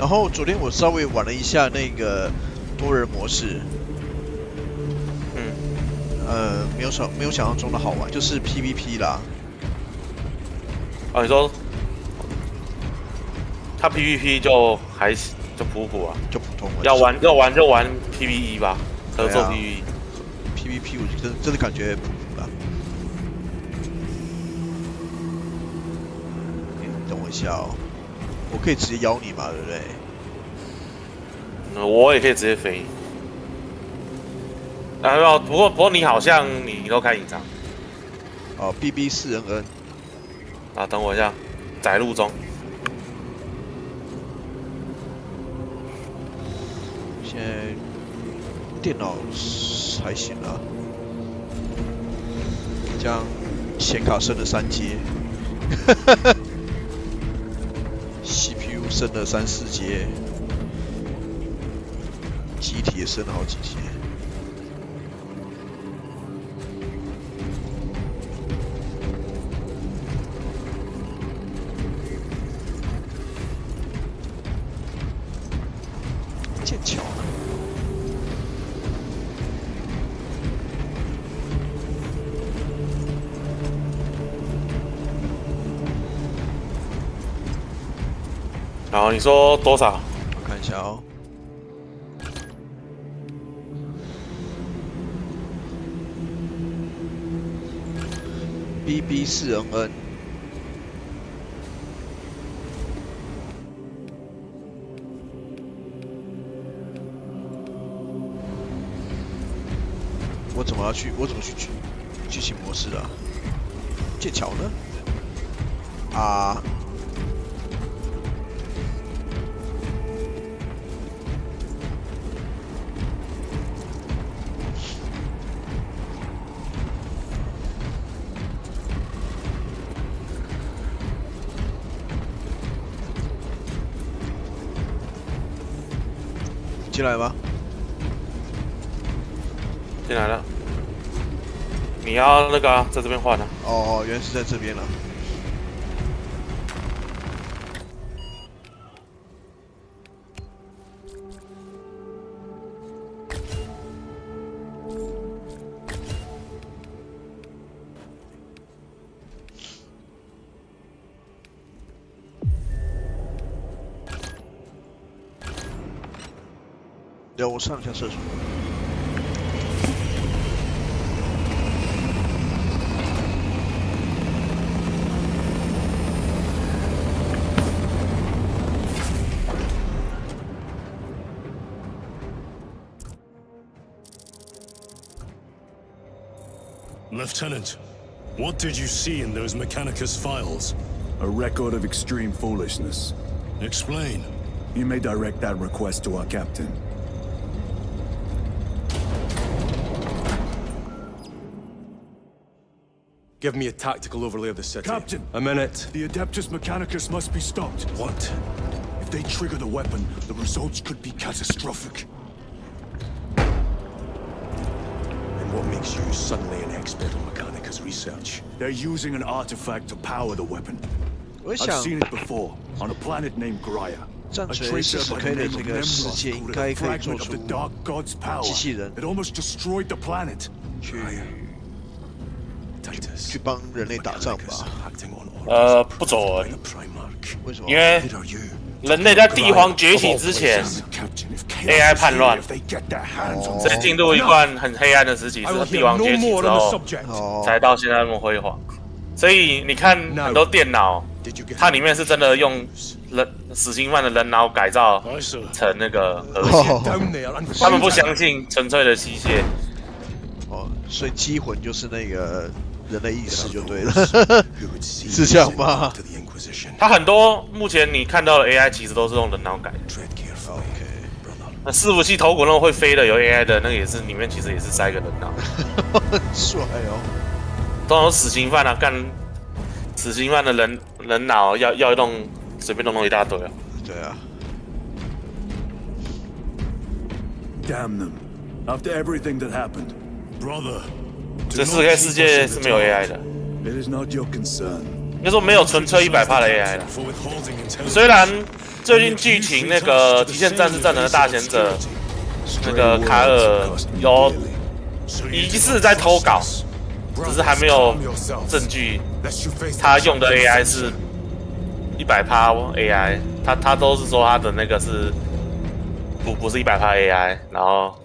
然后昨天我稍微玩了一下那个多人模式，没有想象中的好玩，就是 PVP 啦。哦，你说他 PVP 就普普啊，就普通了。要玩就玩 PVE 吧，合作 PVE。PVP 我真的感觉普普啦。等我一下哦，我可以直接邀你嘛，对不对？我也可以直接飞。不过你好像你都开隐藏。哦 ，BB4NN。啊，等我一下，载入中。现在电脑还行啊，这样显卡升了3阶，CPU 升了3、4阶，机体也升了好几阶。剑桥呢？然后你说多少？我看一下哦。BB4NN。我怎么去剧情模式啊？剑桥呢？啊。进来吗？进来了。你要那个啊，在这边换啊。哦，原来是在这边了。让我上一下厕所。Lieutenant, what did you see in those Mechanicus files? A record of extreme foolishness. Explain. You may direct that request to our captain. Give me a tactical overlay of the city. Captain! A minute. The Adeptus Mechanicus must be stopped. What? If they trigger the weapon, the results could be catastrophic. And what makes you suddenly an expert on Mechanicus research? They're using an artifact to power the weapon. 我 I've 想 seen it before, on a planet named Graia. 战 A 锤 tracer by the 40K 的 name 这 of 个世 Nemros 界应 coded 该 a 可以做 fragment of 出 the Dark God's power. 机器人 It almost destroyed the planet. 去帮人类打仗吧？不走而已。为什么？因为人类在帝皇崛起之前 ，AI 叛乱，所以进入一段很黑暗的时期，是帝皇崛起之后，才到现在那么辉煌。所以你看很多电脑，它里面是真的用死刑犯的人脑改造成那个核心，他们不相信纯粹的机械。哦，所以机魂就是那个人的意识就对了，是这样吗？它很多目前你看到的 AI 其实都是用人脑改的。OK， 那伺服器头骨那种会飞的有 AI 的那个也是里面其实也是塞个人脑，很帅哦。通常死刑犯啊，干死刑犯的人脑要弄随便弄一大堆啊。对啊。Damn them. After everything that happened. Brother. 这4K 世界是没有 AI 的， It is not your concern. 应该说没有纯粹100%的 AI 的。For withholding intelligence. 虽然最近剧情那个《极限战士战团》的大贤者，那个卡尔有疑似在偷稿，只是还没有证据。他用的 AI 是100% AI， 他都是说他的那个是不是100% AI， 然后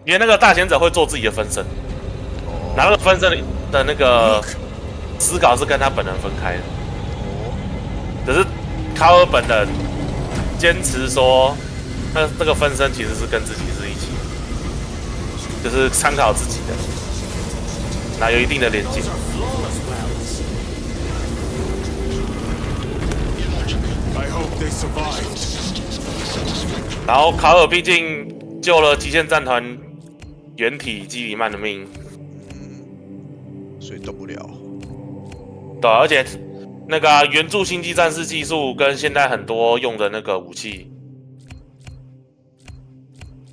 因为那个大贤者会做自己的分身，然后那个分身的那个思考是跟他本人分开的。可是卡尔本人坚持说，这个分身其实是跟自己是一起，就是参考自己的，那有一定的连接。然后卡尔毕竟救了极限战团原体基里曼的命，所以动不了。对，而且那个原著星际战士技术跟现在很多用的那个武器，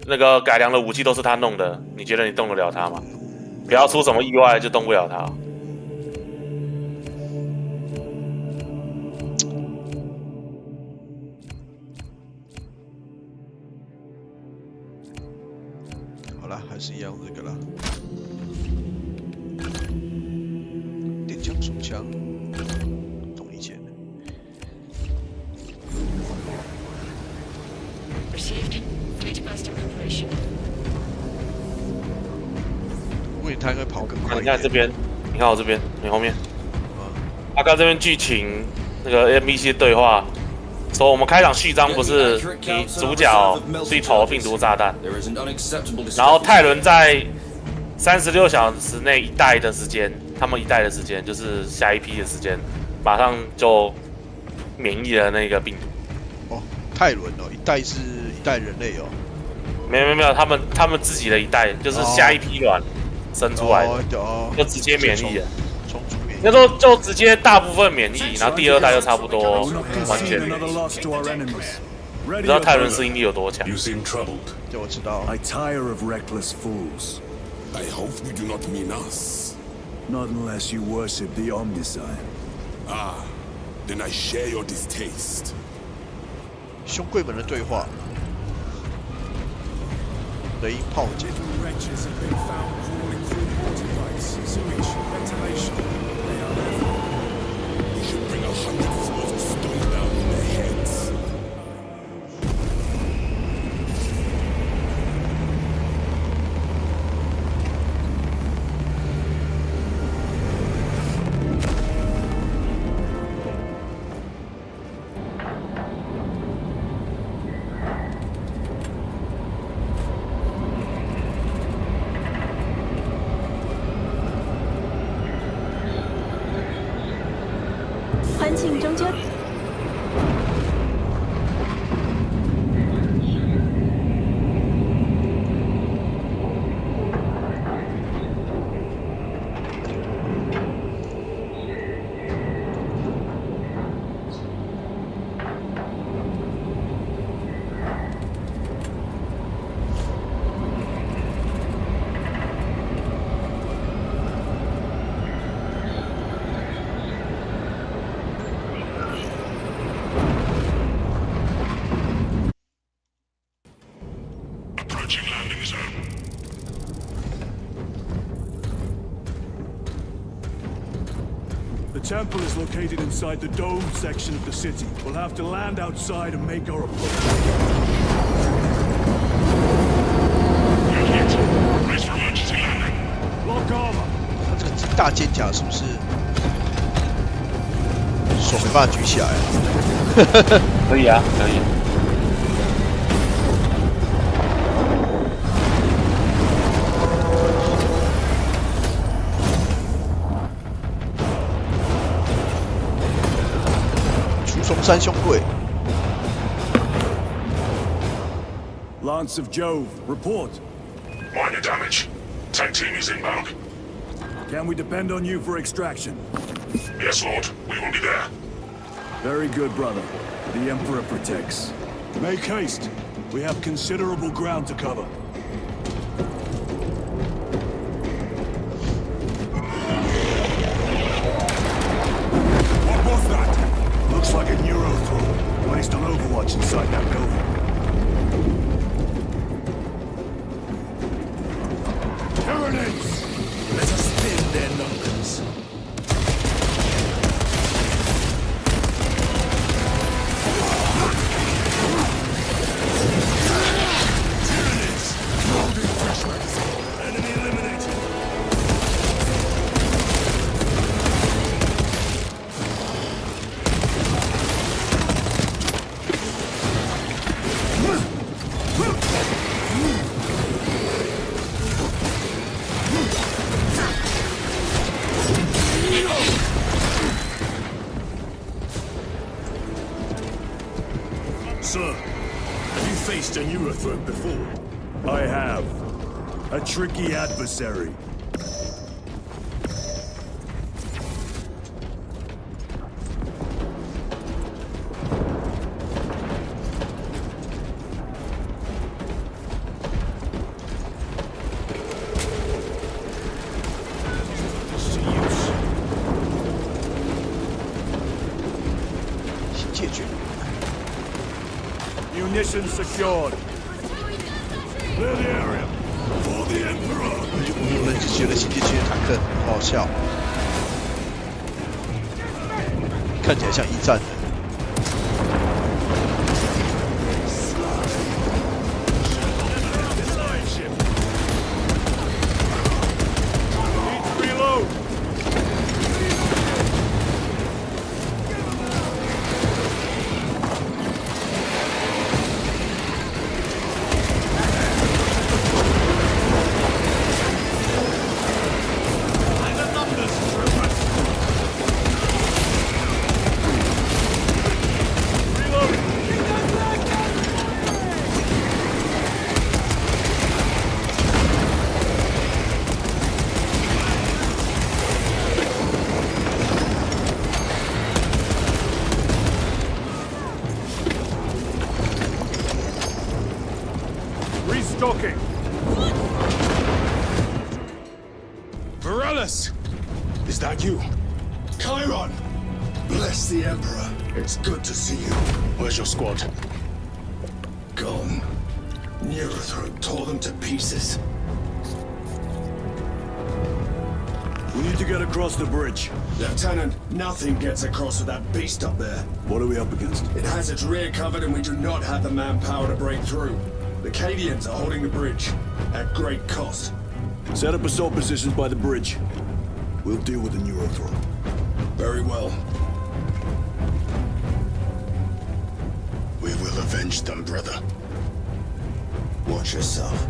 那个改良的武器都是他弄的，你觉得你动得了他吗？不要出什么意外就动不了他。好啦，还是一样这个啦。电枪、手枪，同一件。我以为他应该跑更快。你看这边，你看我这边，你后面。阿刚这边剧情那个 NPC 对话，说我们开场序章不是你主角去投病毒炸弹，然后泰伦在36小时内一代的时间，他们一代的时间就是下一批的时间，马上就免疫了那个病毒。哦，泰伦哦，一代是一代人类哦。没有，他们自己的一代就是下一批卵生出来的，就直接免疫了。那时候就直接大部分免疫，然后第2代就差不多完全免疫。你知道泰伦适应力有多强？对，我知道。I tire of reckless fools. I hope you do not mean us. Not unless you worship the Omniscient. Ah, then I share your distaste. 兄贵们的对话。雷音炮舰。欢庆中秋。The temple is located inside the domed section of the city. We'll have to land outside and make our approach. Lock armor. 他这个大肩甲是不是手没办法举起来啊？可以啊，可以。山兄贵 Lance of Jove, report. Minor damage. Tank team is inbound. Can we depend on you for extraction? Yes, Lord. We will be there. Very good, brother. The Emperor protects. Make haste. We have considerable ground to cover. What was that? much inside that building. Tyranids! Let us thin their numbers. Tyranids! Loading fresh magazine. Enemy eliminated. Sir, have you faced a Neurothrope before? I have. A tricky adversary. Munitions secured. Clear the area. For the Emperor! 有人就觉得新界区的坦克很好笑，看起来像一战的。Reload. Restocking. Varellus! Is that you? Chiron! Bless the Emperor. It's good to see you. Where's your squad? Gone. Neurothrope tore them to pieces. We need to get across the bridge. Lieutenant, nothing gets across with that beast up there. What are we up against? It has its rear covered and we do not have the manpower to break through. The Cadians are holding the bridge, at great cost. Set up assault positions by the bridge. We'll deal with the Neurothrope. Very well. We will avenge them, brother. Watch yourself.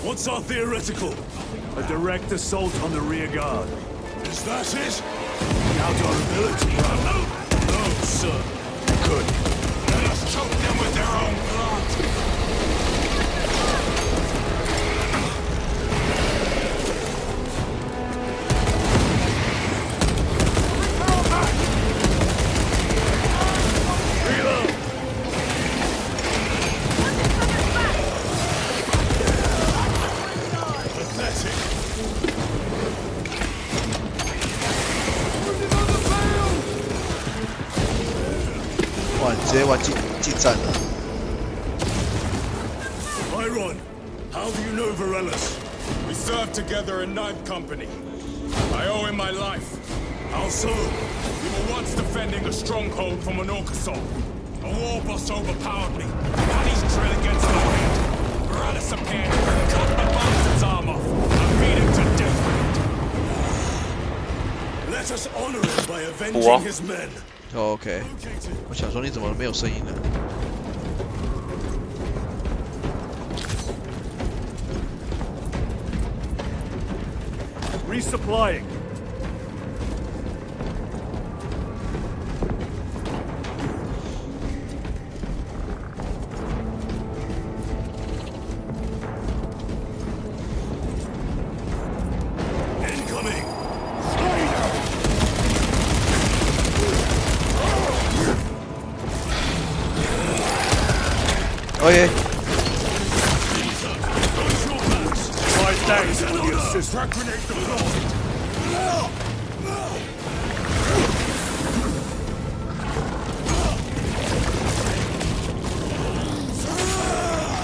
What's our theoretical? A direct assault on the rear guard. Is that it? Doubt our ability. No, sir. Good. Let us choke them with their own blood.直接玩近战了。Chiron, how do you know Varellus? We served together in 9th Company. I owe him my life. How so? We were once defending a stronghold from an Orcasaur. A war boss overpowered me. Had his drill against my head. Varellus appeared, cut the bastard's arm off, and beat him to death. Let us honor him by avenging his men. OK， 我想说你怎么没有声音呢？ Resupplying. Incoming! OK， Those your backs. Right Thanks for the assist. Grenade deployed.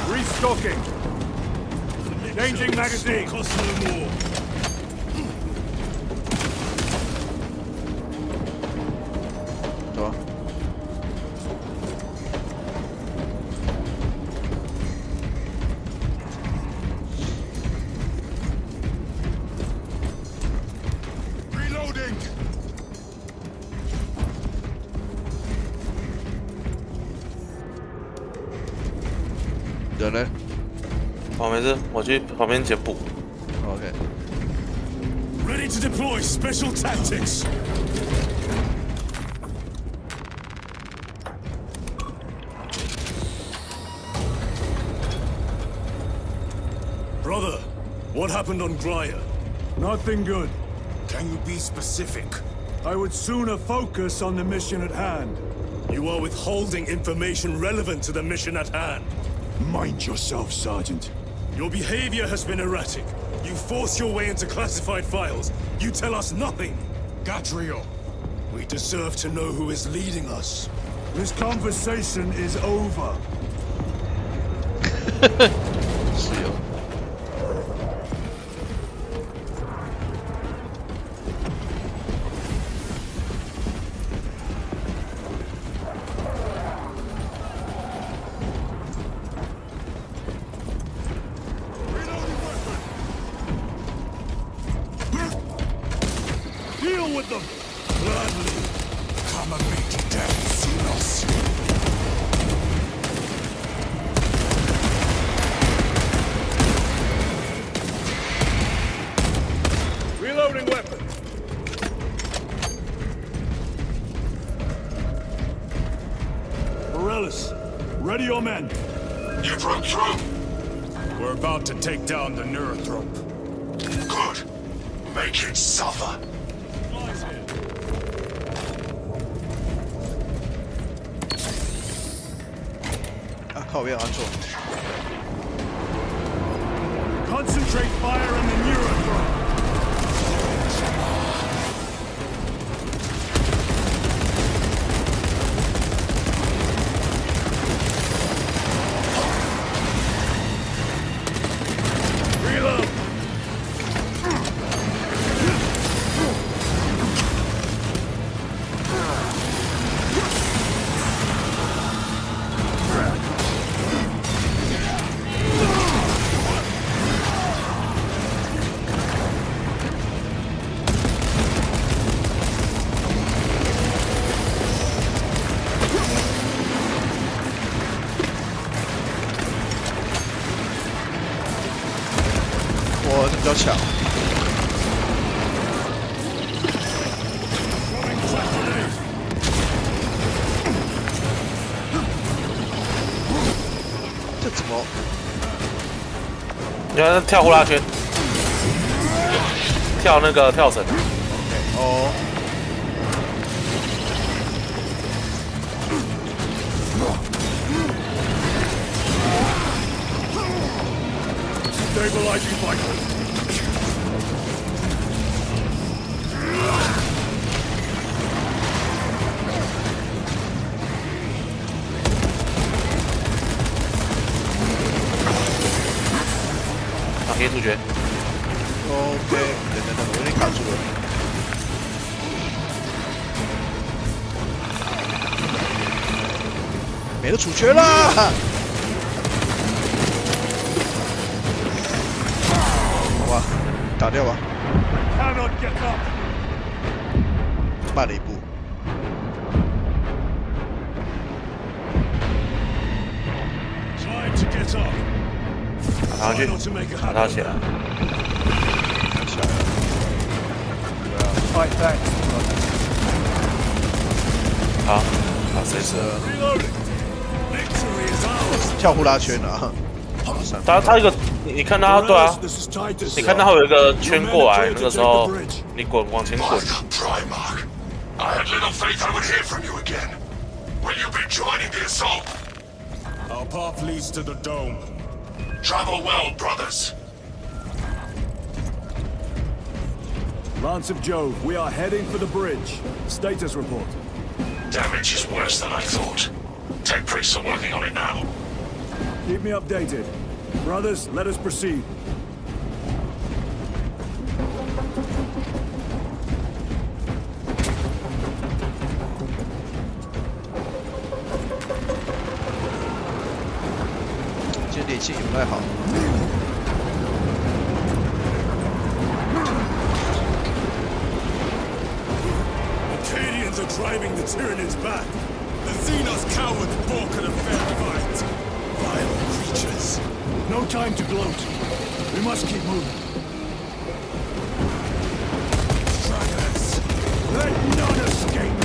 Restocking. Changing magazine. Cost no more.走啊！Reloading. 人呢好，没事，我去旁边解补。 ？OK， Ready to deploy special tactics. Brother, what happened on Grya? Nothing good. Can you be specific? I would sooner focus on the mission at hand. You are withholding information relevant to the mission at hand. Mind yourself, Sergeant. Your behavior has been erratic. You force your way into classified files. You tell us nothing. Gadriel, we deserve to know who is leading us. This conversation is over. 是有。Deal with them! Gladly. Come and meet your death, Sinos. Reloading weapon. Morellis, ready your men. You broke through? We're about to take down the Neurothrope. Good. Make it suffer. Flies here. 啊，靠边，按错。 Concentrate fire on the Neurothrope. Reload. 我比较强。 这怎么？你看跳呼啦圈，跳那个跳绳。哦， Stabilizing vitals. 啊，可以主角。 OK，等，我有点卡住了。没了主角啦！哇，打掉吧， Cannot get up. 慢了一步。 Time to get up. 打上去 Final，to make a 把 habit 他 of 起来 that.。起来了。好，好，谁死了？ Reloading. Victory is ours. 跳呼啦圈啊！他一个，你看他对啊， This is tied to 你看他会有一个圈过来，那个时候你滚往前滚。 Primarch. I had little faith I would hear from you again. Will you be joining the assault? Our path leads to the dome. Travel well, brothers. Lance of Jove, we are heading for the bridge. Status report. Damage is worse than I thought. Tech priests are working on it now. Keep me updated. Brothers, let us proceed.这电线也不太好。 Are driving the Tyranids back. The Xenos cowards balk at a fair fight. Vile creatures. No time to gloat. We must keep moving. Trackers. Let none escape!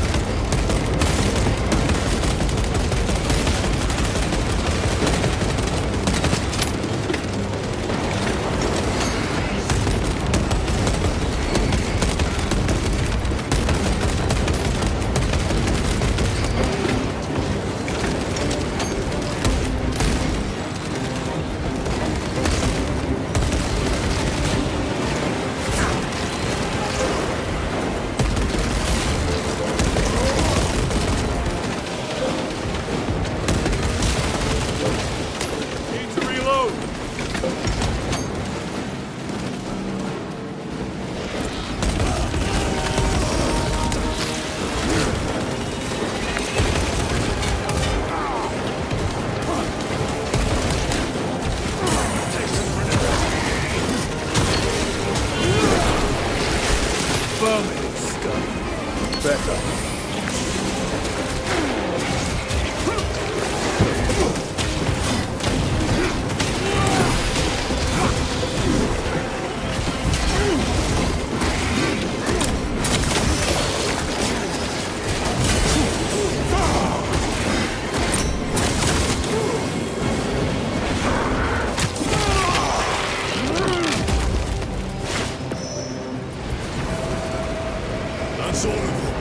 That's all of them.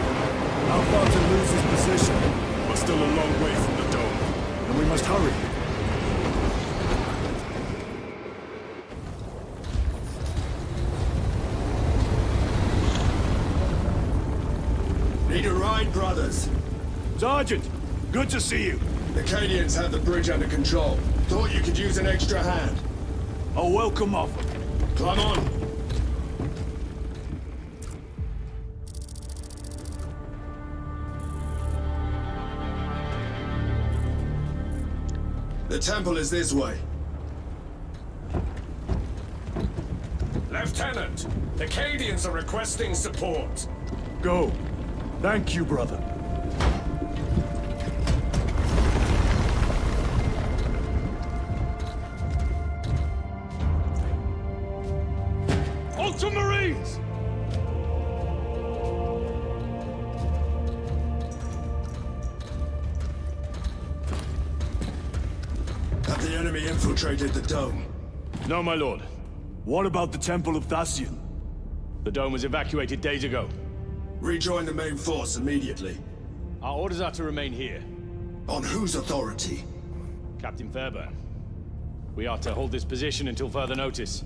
How far to lose his position? We're still a long way from the dome. And we must hurry. Need a ride, brothers? Sergeant, good to see you. The Cadians have the bridge under control. Thought you could use an extra hand. A welcome offer. Climb on. The temple is this way. Lieutenant, the Cadians are requesting support. Go. Thank you, brother. Ultramarines! Have the enemy infiltrated the dome? No, my lord. What about the Temple of Thasian? The dome was evacuated days ago. Rejoin the main force immediately. Our orders are to remain here. On whose authority? Captain Fairburn. We are to hold this position until further notice.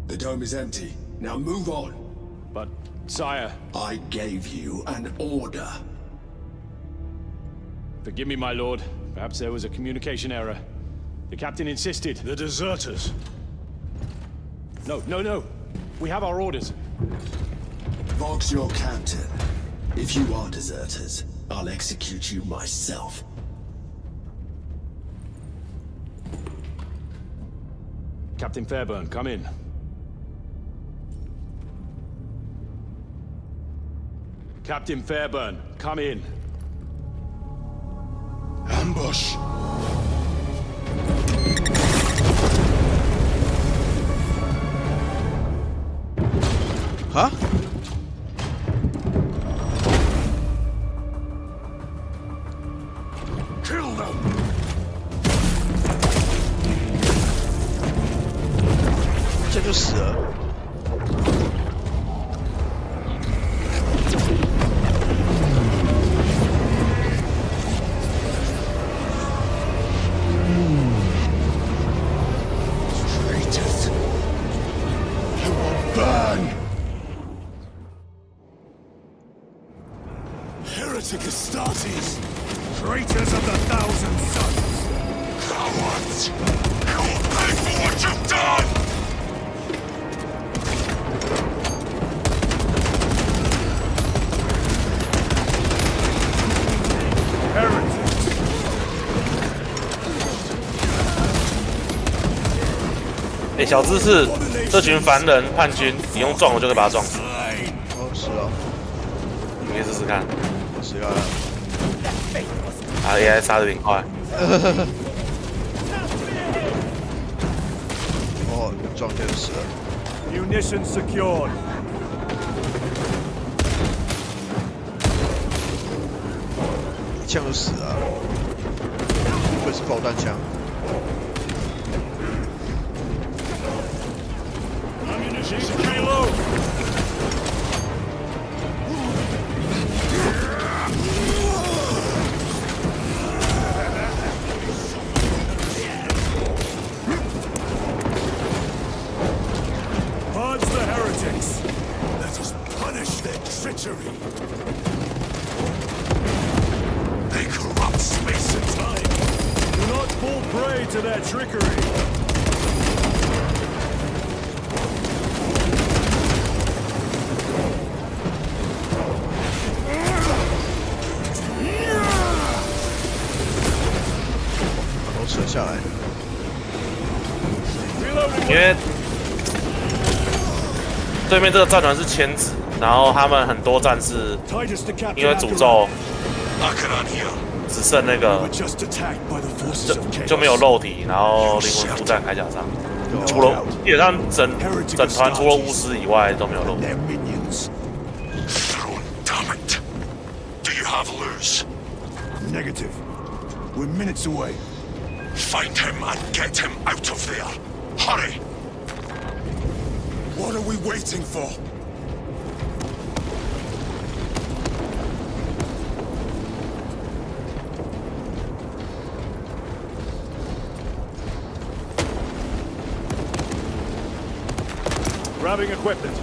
The dome is empty. Now move on. But, sire... I gave you an order. Forgive me, my lord. Perhaps there was a communication error. The captain insisted. The deserters. No. We have our orders. Vox your captain. If you are deserters, I'll execute you myself. Captain Fairburn, come in. Captain Fairburn, come in. Ambush. Huh? Kill them. 这就死了。Traitors. You will burn. Heretic Astartes, traitors of the Thousand Sons. Cowards! You'll pay for what you've done! Heretics! 小知识，这群凡人叛军，你用撞我就可以把他撞死。哦，是啊，你可以试试看。是啊。AI 杀的有点快。哦，撞天使了。Munitions secured. 一枪就死了，不愧是爆弹枪。Reload! Purge the heretics. Let us punish their treachery. They corrupt space and time. Do not fall prey to their trickery. Go 扯下来。因为对面这个战团是千子，然后他们很多战士 Titus to Captain 因为诅咒 Akaran here. 只剩那个 We're just attacked by the forces of chaos. 就没有肉体，然后灵魂附在铠甲上。除了基本上整团除了巫师以外都没有肉体。 Their minions. Throne, damn it. Do you have lose? Negative. We're minutes away. Find him and get him out of there. Hurry! What are we waiting for? Grabbing equipment.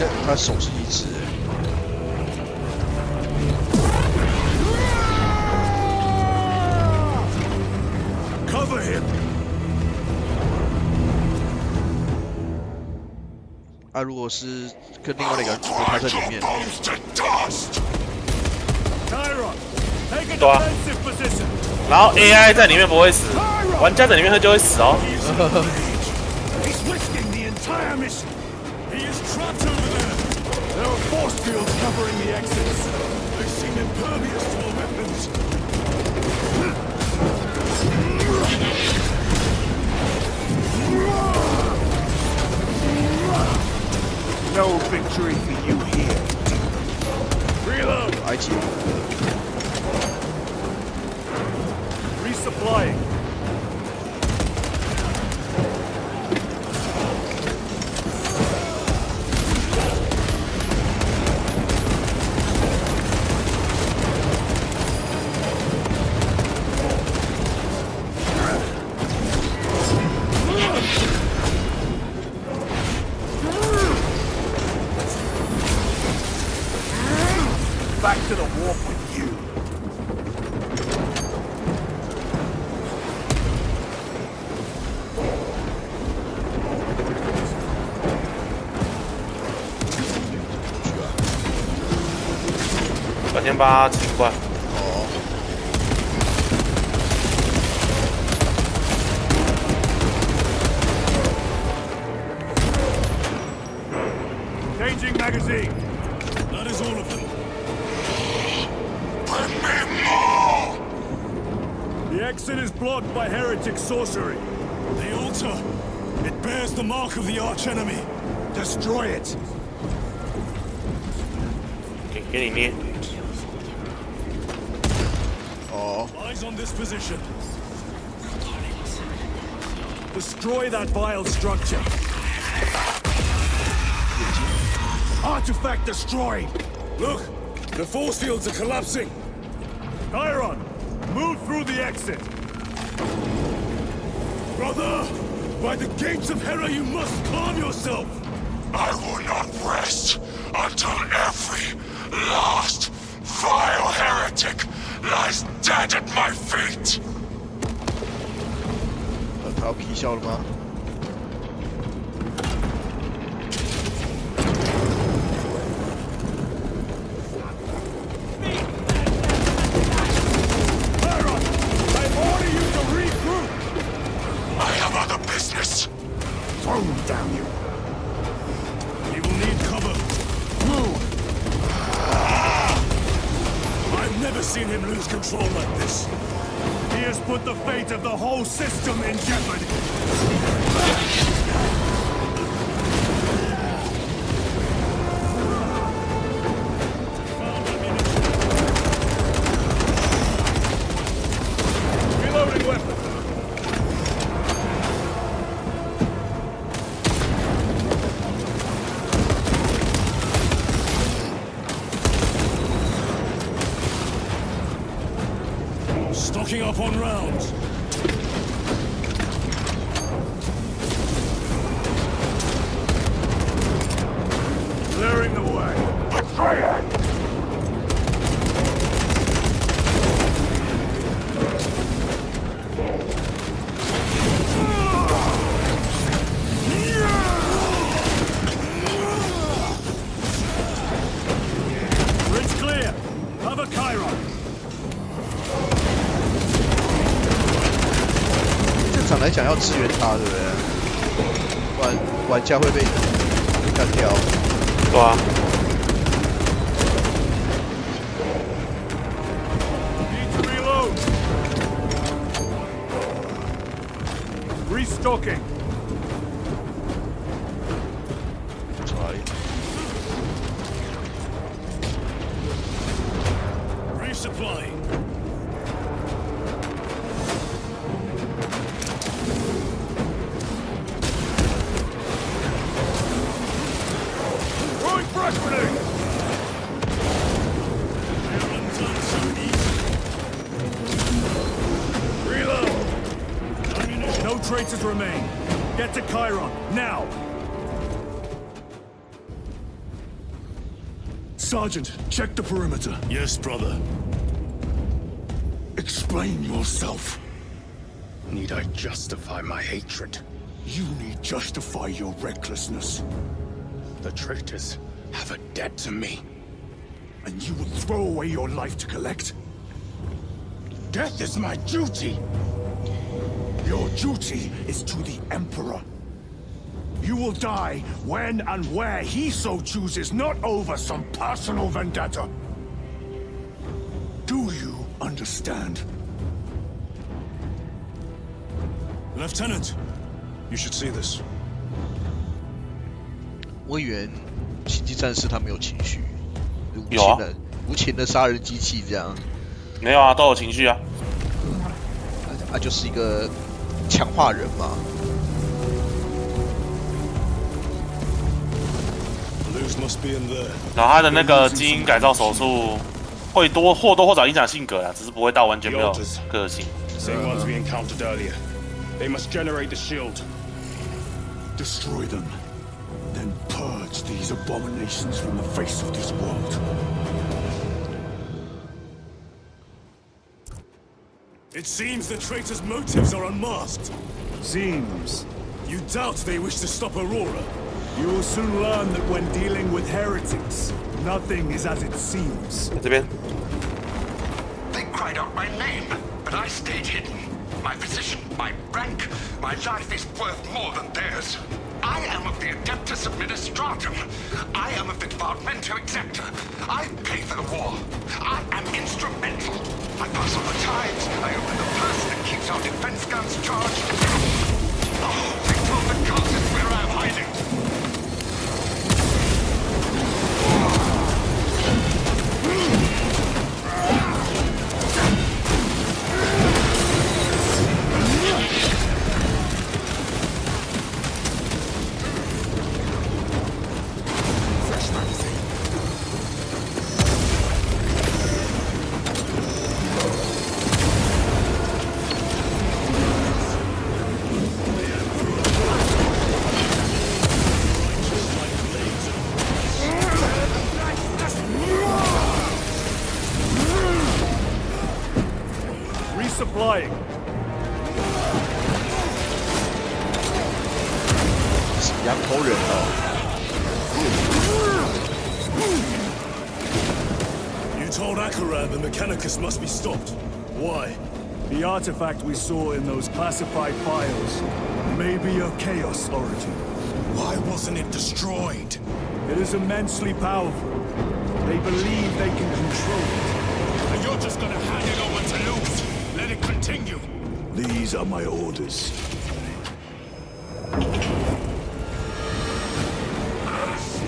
Yeah, 他手是一只。Cover him! 啊，如果是跟另外一个人组合，他在里面。 Bones to dust! Tyron, take a 对啊 defensive position. 然后 AI 在里面不会死，玩家在里面就会死哦。 He's risking the entire mission! He is trapped over there! There are force fields covering the exits. They seem impervious to our weapons! No victory for you here. Reload. 埃及。 Resupplying. Back to the warp with you. ,我先帮他清关。 Changing magazine. exit is blocked by heretic sorcery. The altar! It bears the mark of the archenemy. Destroy it! 给你捏。 Eyes on this position. Destroy that vile structure. Artifact destroyed! Look! The force fields are collapsing! Chiron, move through the exit. Brother! By the gates of Hera, you must calm yourself! I will not rest until every last vile heretic lies dead at my feet. 他要皮笑了吗？ Throw him down, you! He will need cover. Move! I've never seen him lose control like this. He has put the fate of the whole system in jeopardy. Reloading weapon. Stocking up on rounds. Clearing the way. Betrayer! Bridge clear. Cover Chiron. 正常来讲要支援他，对不对？不然玩家会被干掉。对啊。 Need to reload. Restocking. 出来。 Resupplying. Throwing fresh grenade. They're undone so easy. Reload. Ammunition. No traitors remain. Get to Chiron now. Sergeant, check the perimeter. Yes, brother. Explain yourself. Need I justify my hatred? You need justify your recklessness. The traitors have a debt to me. And you will throw away your life to collect? Death is my duty! Your duty is to the Emperor. You will die when and where he so chooses, not over some personal vendetta. Do you understand? Lieutenant, you should see this. 我以为星际战士他没有情绪，有啊，无情的杀人机器这样。没有啊，都有情绪啊。他就是一个强化人嘛。 然后他的那个基因改造手术会或多或少影响性格啊，只是不会到完全没有个性。 Same ones we encountered earlier. They must generate the shield. Destroy them. Then purge these abominations from the face of this world. It seems the traitors' motives are unmasked. Seems. You doubt they wish to stop Aurora? You will soon learn that when dealing with heretics, nothing is as it seems. 这边。 They cried out my name, but I stayed hidden. My position, my rank, my life is worth more than theirs. I am of the Adeptus Administratum. I am of the Departmento Exceptor. I pay for the war. I am instrumental. I pass on the tides. I open the purse, the keeps our defense guns charged. Oh, they told the cultists where I'm hiding. Resupplying. 羊头人哦。 You told Akaran the Mechanicus must be stopped. Why? The artifact we saw in those classified files may be of Chaos origin. Why wasn't it destroyed? It is immensely powerful. They believe they can control it. And you're just gonna hand it over to Luz. Let it continue. These are my orders.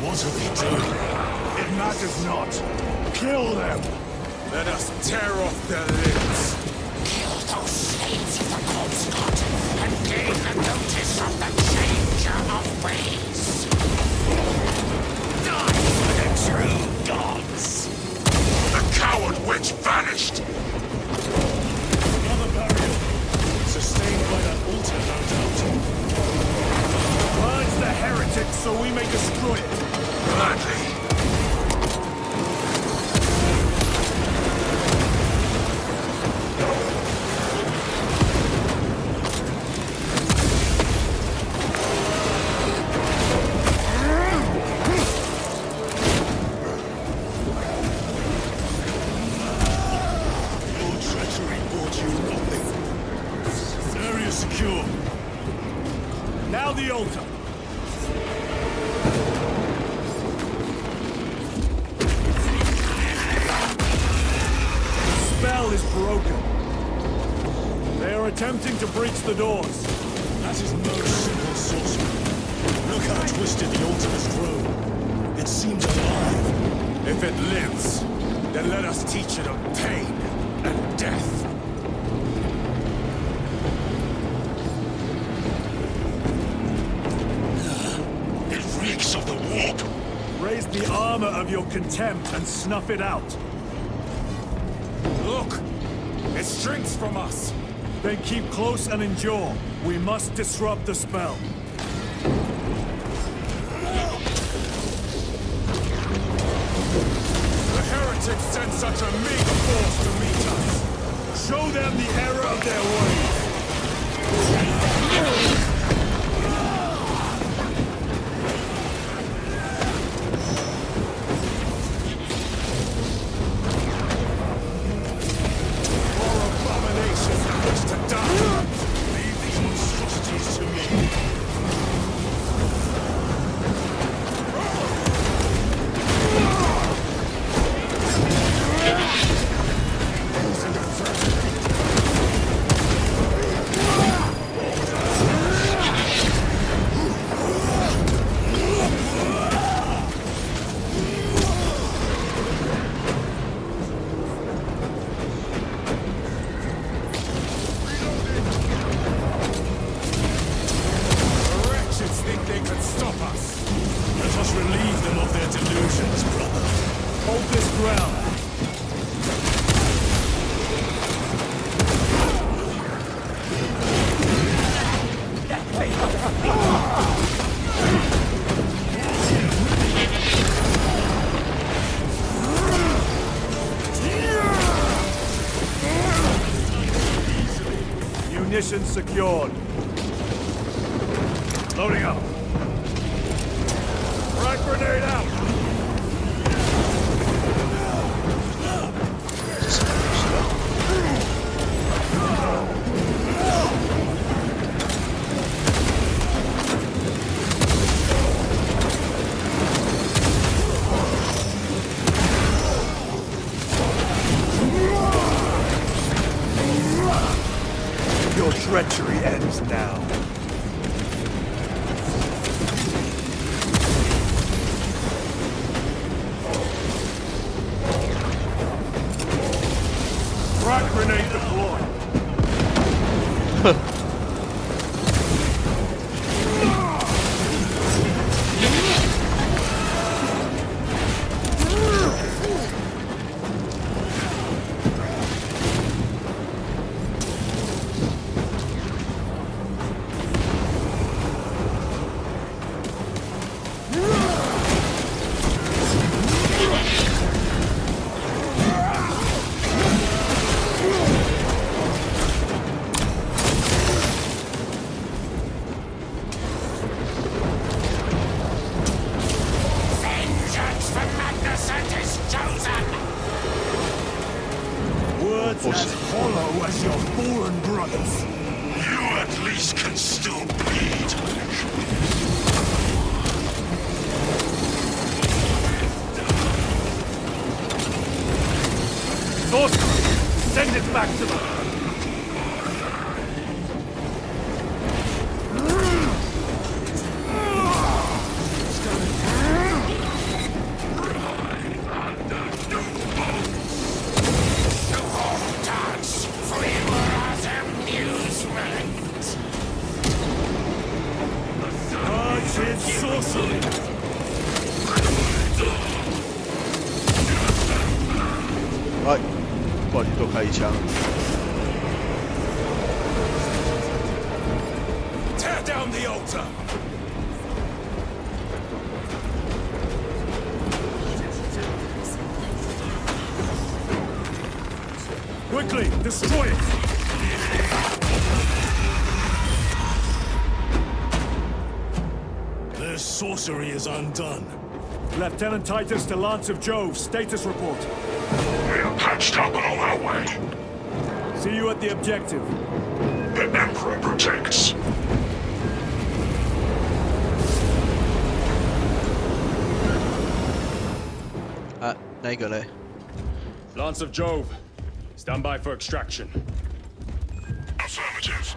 What are they doing? It matters not. Kill them! Let us tear off their limbs. Kill those slaves of the corpse god and gain the notice of the changer of ways. Die for the true gods. The coward witch vanished. Another barrier. Sustained by that altar, no doubt. Purge the heretic so we may destroy it. Gladly. Your treachery brought you nothing. Area secure. Now the altar. The spell is broken. They are attempting to breach the doors. That is no simple sorcery. Look how twisted the altar has grown. It seems alive. If it lives, then let us teach it of pain and death. It reeks of the warp. Raise the armor of your contempt and snuff it out. Look! It shrinks from us. Then keep close and endure. We must disrupt the spell. The heretics sent such a meager force to meet us. Show them the error of their ways. More abominations in which to die. Leave these monstrosities to me. The wretches think they could stop us. Let us relieve them of their delusions, brother. Hold this ground. Munitions secured. Loading up. Frag grenade out. Your treachery ends now. Frag grenade deployed. As hollow as your fallen brothers. You at least can still bleed. Sorcerer, send it back to them.哎，不然你多开一枪。 Tear down the altar! Quickly, destroy it! Their sorcery is undone. Lieutenant Titus to Lance of Jove, status report. We're patched up and on our way. See you at the objective. The Emperor protects. Ah, 那一个嘞？ Lance of Jove, stand by for extraction. Affirmative.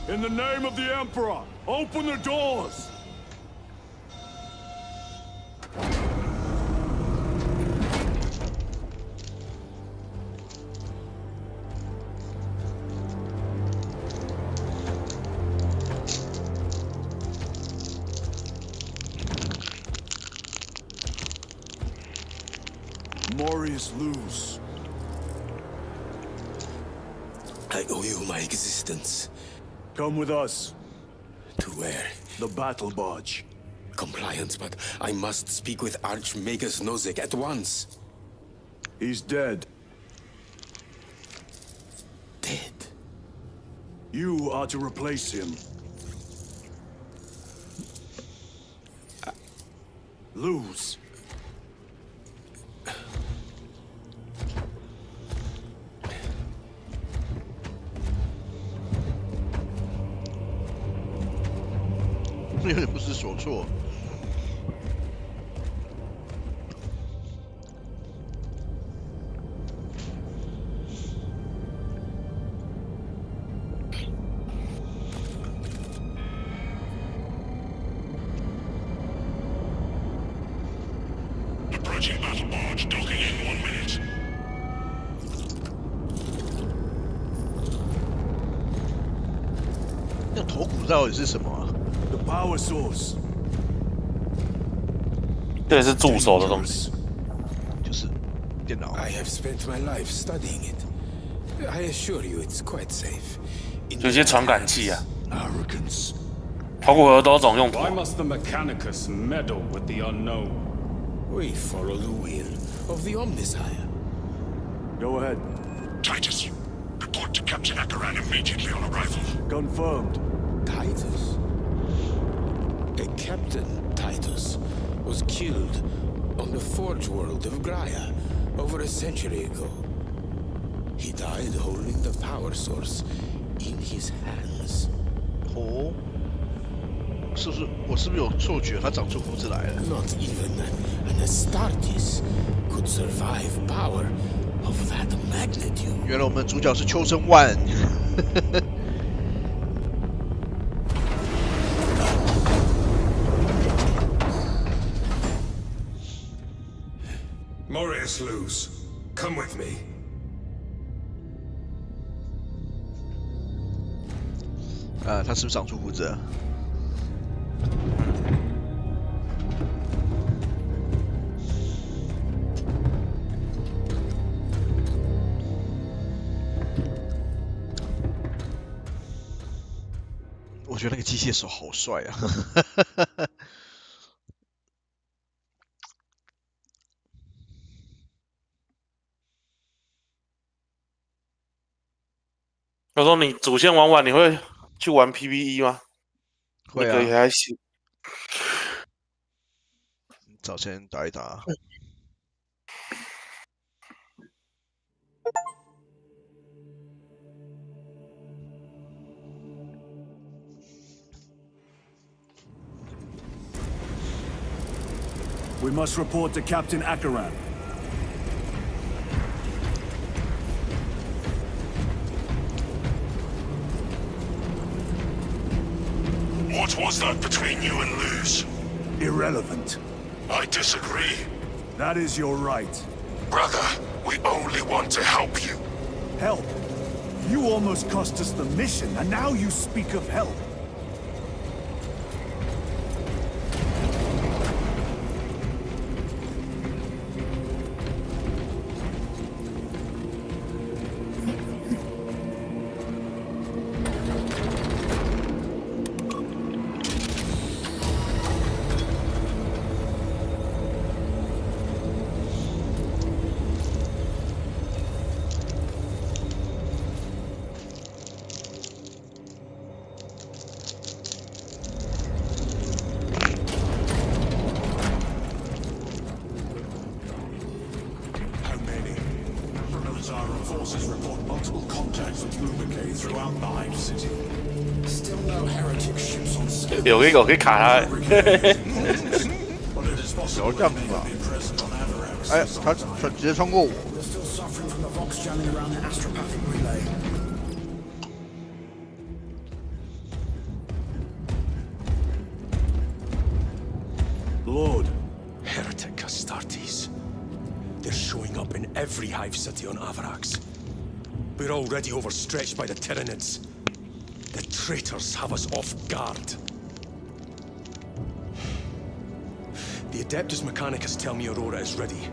In the name of the Emperor, open the doors! Morius lose. I owe you my existence. Come with us. To where? The battle barge. Compliance, but I must speak with Archmagus Nozick at once. He's dead. Dead? You are to replace him. Lose.有点不知所措。Approaching battle barge, docking in 1 minute. 那头骨到底是什么啊？ The power source. 这是助手的东西，就是电脑。 I have spent my life studying it. I assure you it's quite safe. 有些传感器啊， Arrogance. 头骨有多种用途。 Why must the Mechanicus meddle with the unknown? We follow the will of the Omnisire. Go ahead. Titus, report to Captain Akaran immediately on arrival. Confirmed. Titus? A Captain Titus was killed on the Forge world of Graia over a century ago. He died holding the power source in his hands. 哦，是不是有错觉？他长出胡子来了？ Not even an Astartes could survive power of that magnitude. 原来我们主角是秋生万。Morius Luz, come with me. 他是不是长出胡子了？我觉得那个机械手好帅啊！我说你主线玩完，你会去玩 PVE 吗？会啊，那个也还行。找钱打一打。We must report to Captain Akaran. What was that between you and Luz? Irrelevant. I disagree. That is your right. Brother, we only want to help you. Help? You almost cost us the mission, and now you speak of help. Forces report multiple contacts with Lumicade throughout the Hive City. Still no heretic ships on schedule. 有一个我可以卡他。But it is possible 这样 they 子 may 啊 have been present on Avarax. 哎，他直接穿过我。 They're still suffering from the Vox jamming around the astropathic relay. Lord. Heretic Astartes. They're showing up in every hive city on Avarax. We're already overstretched by the Tyranids. The traitors have us off guard. The Adeptus Mechanicus tell me Aurora is ready.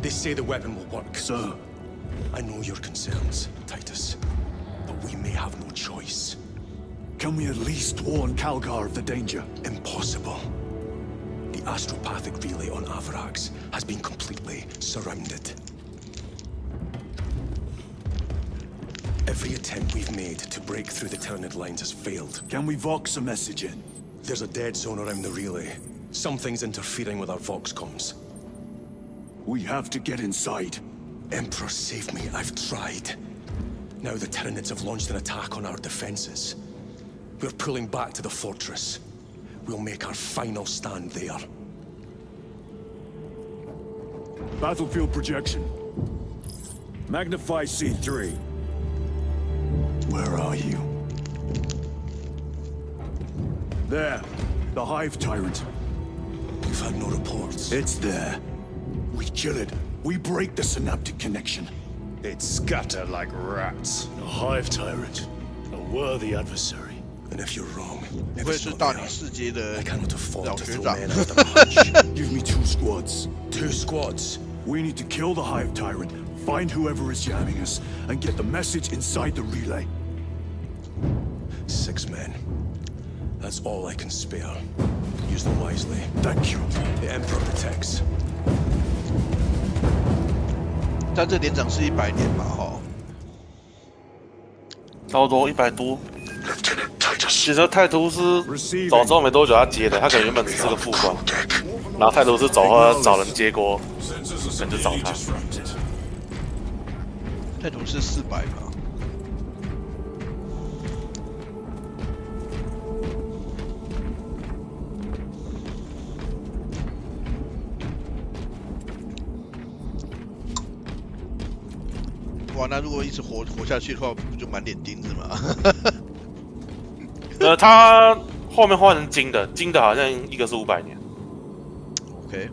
They say the weapon will work. Sir. I know your concerns, Titus, but we may have no choice. Can we at least warn Calgar of the danger? Impossible. The astropathic relay on Avarax has been completely surrounded. Every attempt we've made to break through the Tyranid lines has failed. Can we Vox a message in? There's a dead zone around the relay. Something's interfering with our Vox comms. We have to get inside. Emperor, save me. I've tried. Now the Tyranids have launched an attack on our defenses. We're pulling back to the fortress. We'll make our final stand there. Battlefield projection. Magnify C3. Where are you? There. The Hive Tyrant. We've had no reports. It's there. We kill it. We break the synaptic connection. It scatter like rats. A Hive Tyrant. A worthy adversary. And if you're wrong, 不 if 愧 it's 是 not 大 there, 理世界的 I cannot afford 老 to 学 throw 长。 men after punch. Give me 2 squads. 2 squads. We need to kill the Hive Tyrant, find whoever is jamming us, and get the message inside the relay. 6 men. That's all I can spare. Use them wisely. Thank you. The Emperor protects. 但这连长是100年嘛，哈。差不多100多。 Lieutenant Titus. 其实泰图斯走之后没多久他接的，他可能原本只是个副官，然后泰图斯走后要找人接锅，可能就找他。泰图是400嘛。哇，那如果一直活下去的话，不就满脸钉子吗？他后面换成金的，金的好像一个是500年。OK。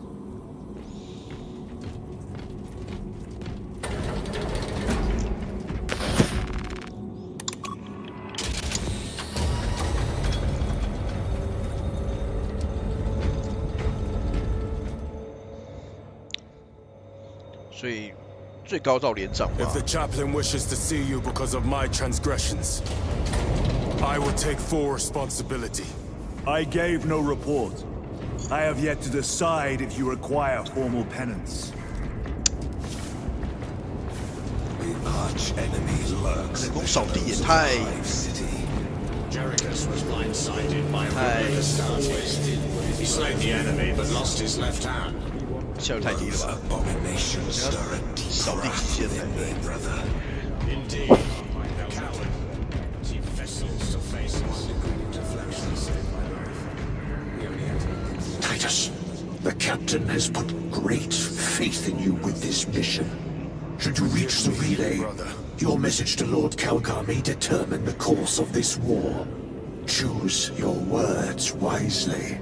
所以最高到连长吧。If the chaplain wishes to see you because of my transgressions, I will take full responsibility. I gave no report. I have yet to decide if you require formal penance. The arch enemy lurks. 人工扫地也太 Jerichus was blindsided by the Astartes. He slayed the enemy but lost his left hand. 效率太低了吧？ Abominations stir a deep 扫地极限 in me, brother. Indeed, coward. Keep vessels to faces. Titus, the captain has put great faith in you with this mission. Should you reach the relay, your message to Lord Calgar may determine the course of this war. Choose your words wisely.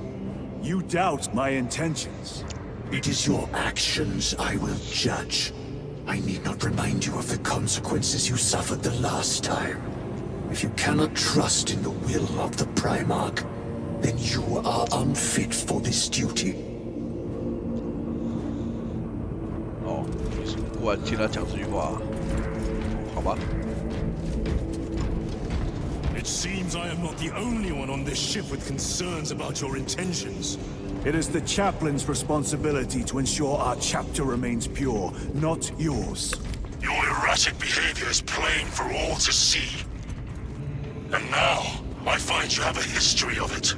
You doubt my intentions. It is your actions I will judge. I need not remind you of the consequences you suffered the last time. If you cannot trust in the will of the Primarch, then you are unfit for this duty. 哦，忽然听他讲这句话，好吧。 It seems I am not the only one on this ship with concerns about your intentions. It is the chaplain's responsibility to ensure our chapter remains pure, not yours. Your erratic behavior is plain for all to see. And now, I find you have a history of it.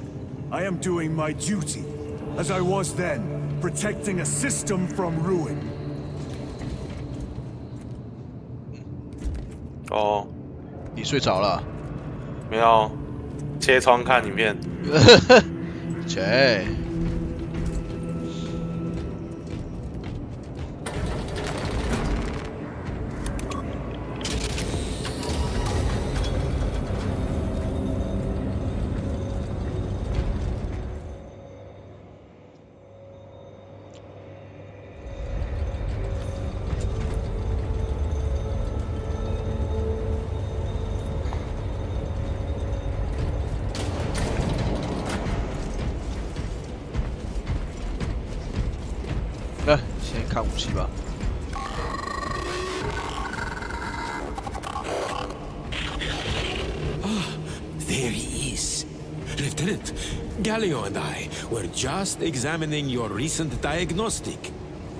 I am doing my duty, as I was then, protecting a system from ruin. 哦，你睡着了？没有，切窗看影片。切。 先看武器吧。There he is. Lieutenant, Gallio and I were just examining your recent diagnostic.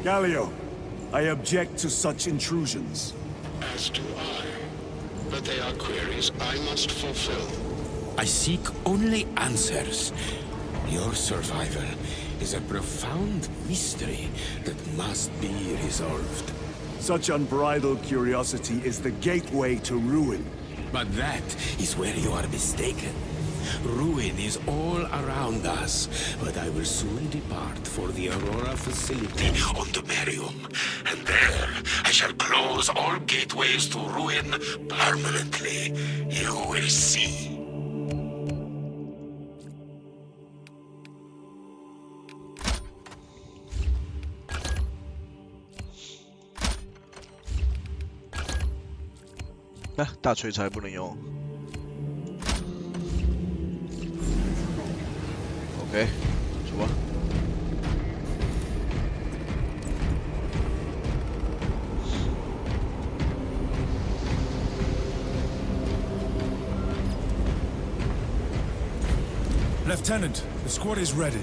Gallio, I object to such intrusions. As do I. But they are queries I must fulfill. I seek only answers. Your survival is a profound mystery that must be resolved. Such unbridled curiosity is the gateway to ruin. But that is where you are mistaken. Ruin is all around us, but I will soon depart for the Aurora facility on the Merium. And there, I shall close all gateways to ruin permanently. You will see. Ah, 大锤才不能用。OK， 出吧。Lieutenant, the squad is ready.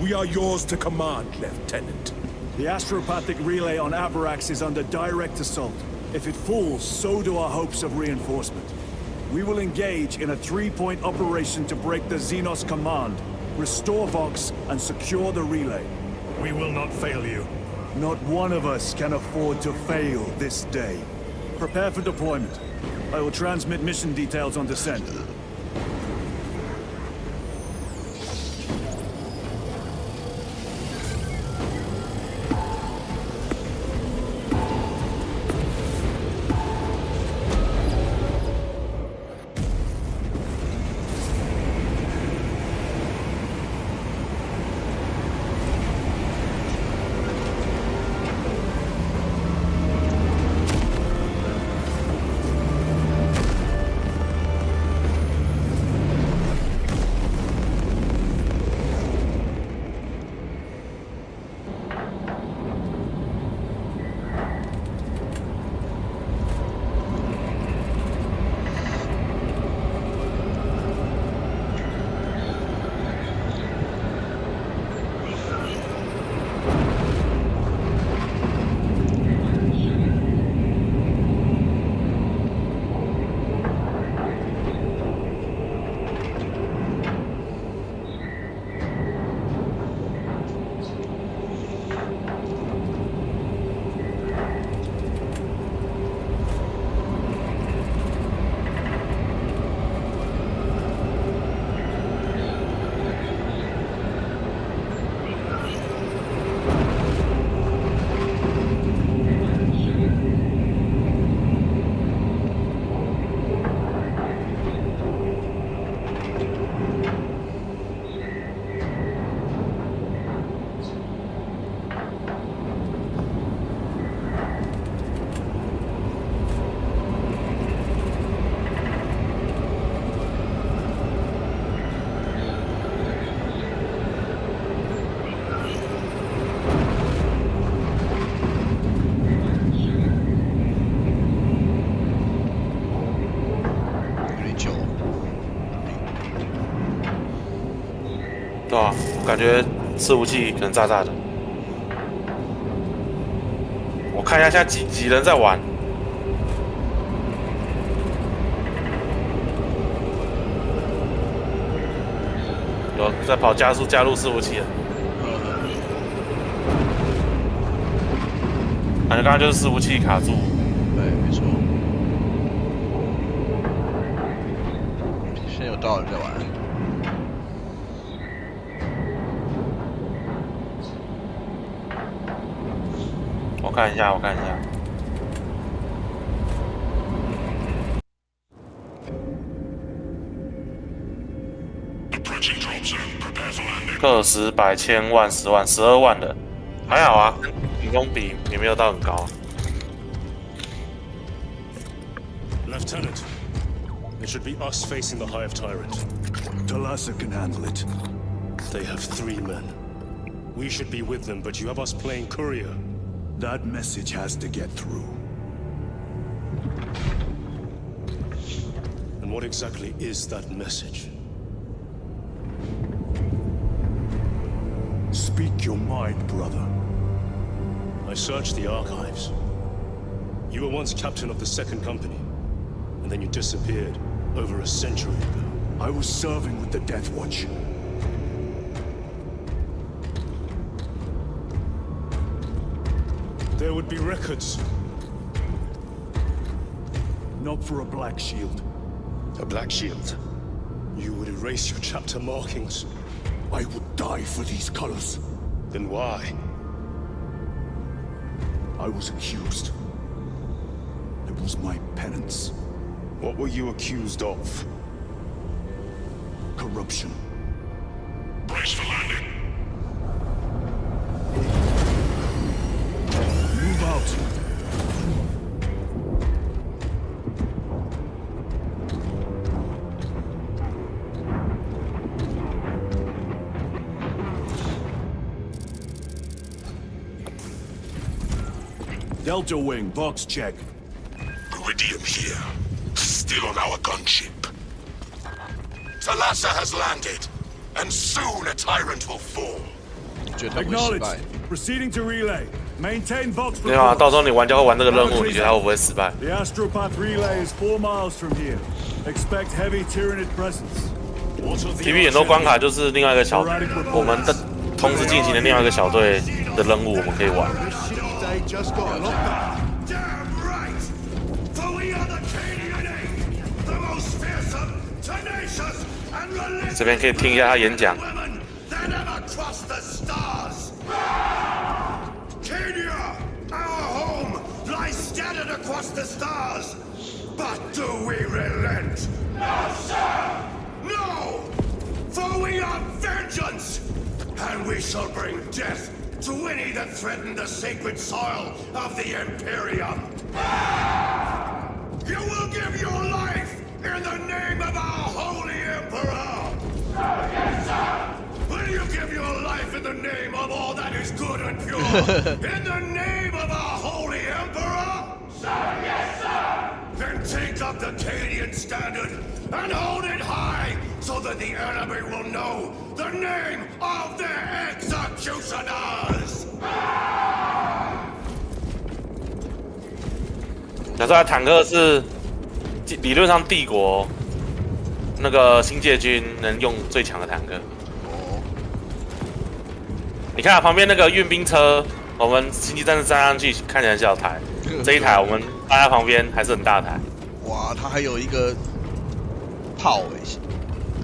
We are yours to command, Lieutenant. The astropathic relay on Avarax is under direct assault. If it falls, so do our hopes of reinforcement. We will engage in a 3-point operation to break the Xenos command, restore Vox, and secure the relay. We will not fail you. Not one of us can afford to fail this day. Prepare for deployment. I will transmit mission details on descent. 对啊，感觉伺服器可能炸炸的。我看一下现在几人在玩。有在跑加速加入伺服器了。感觉刚刚就是伺服器卡住。对，没错。现在有多少人在玩？我看一下，我看一下。个十百千万10万12万的，还好啊，跟顶峰比也没有到很高。Lieutenant, it should be us facing the Hive Tyrant. Talassa can handle it. They have 3 men. We should be with them, but you have us playing courier. That message has to get through. And what exactly is that message? Speak your mind, brother. I searched the archives. You were once captain of the 2nd Company, and then you disappeared over a century ago. I was serving with the Death Watch. There would be records. Not for a Black Shield. A Black Shield? You would erase your chapter markings. I would die for these colors. Then why? I was accused. It was my penance. What were you accused of? Corruption. Brace for landing. Move out. Delta Wing, box check. Iridium here. Still on our gunship. Talassa has landed, and soon a tyrant will fall. Acknowledge. Proceeding to relay. Maintain box. 没有啊，到时候你玩家会玩这个任务，你觉得他会不会失败 The Astropath relay is 4 miles from here. Expect heavy Tyranid presence.？TV 很多关卡就是另外一个小，我们的同时进行的另外一个小队的任务，我们可以玩。Damn right! For we are the Canaanite, the most fearsome, tenacious, and relentless 这边可以听一下他演讲。 women that ever crossed the stars. Cania, our home, lies scattered across the stars. But do we relent? No, sir! No! For we are vengeance! And we shall bring death to any that threaten the sacred soil of the Imperium. You will give your life in the name of our holy Emperor! Yes, sir! Will you give your life in the name of all that is good and pure? In the name of our holy Emperor? Sir, yes, sir! Then take up the Cadian standard and hold it high so that the enemy will know the name of their executioners! 假设坦克是理论上帝国那个新界军能用最强的坦克。你看旁边那个运兵车，我们星际战士站上去看起来很小台，这一台我们搭在旁边还是很大台。哇，它还有一个炮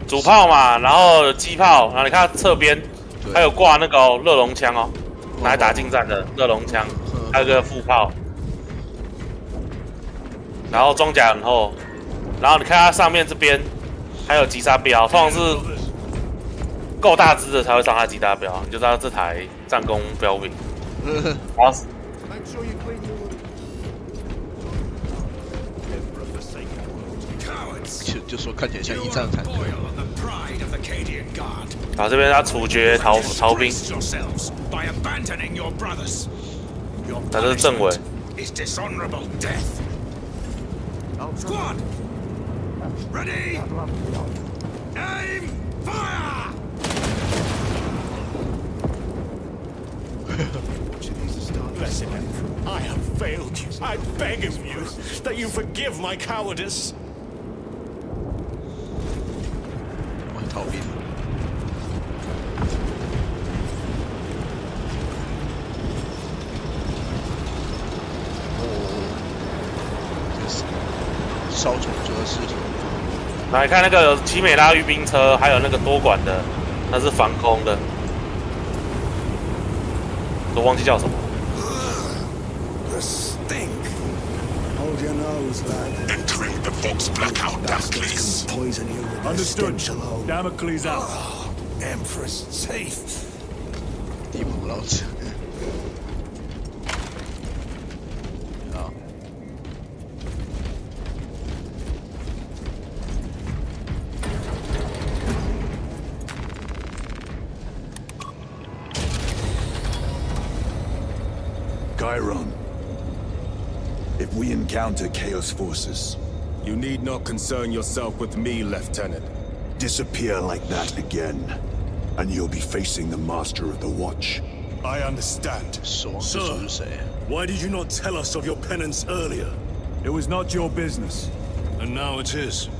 主炮嘛，然后机炮，然后你看侧边还有挂那个热熔枪哦，拿来打近战的热熔枪，还有个副炮，然后装甲很厚，然后你看它上面这边还有击杀标，通常是够大只的才会上它击杀标，你就知道这台战功彪炳。然后就说看起来像一战坦克。然后这边他处决逃兵，他这是政委。Squad! Ready! Aim! Fire! Blessed Emperor, I have failed you. I beg of you that you forgive my cowardice. 我很逃避。烧虫做的事情。来看那个奇美拉御兵车，还有那个多管的，那是防空的，都忘记叫什么。The stink. Hold your nose, lad. Entering the Vox blackout, Damocles. Poison you with Understood. stench alone. Damocles out. Empress safe. 地蒙老子。好。Chiron, if we encounter Chaos forces, You need not concern yourself with me, Lieutenant. disappear like that again, and you'll be facing the Master of the Watch. I understand. Sir, Why did you not tell us of your penance earlier? It was not your business. And now it is.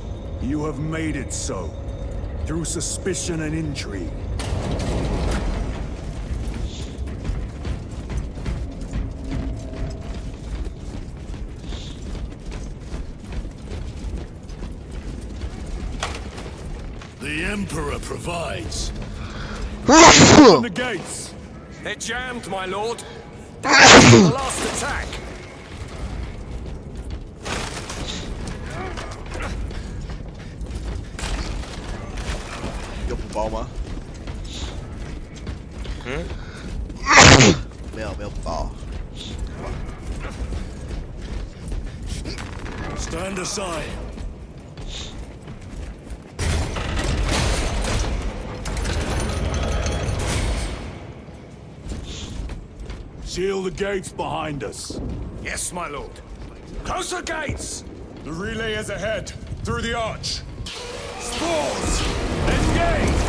You have made it so. Through suspicion and intrigue. The Emperor provides. Open the gates! They're jammed, my lord. The last attack. 有补包吗？没有补包。 Stand aside. Seal the gates behind us. Yes, my lord. Close the gates! The relay is ahead, through the arch. Spores! Engage!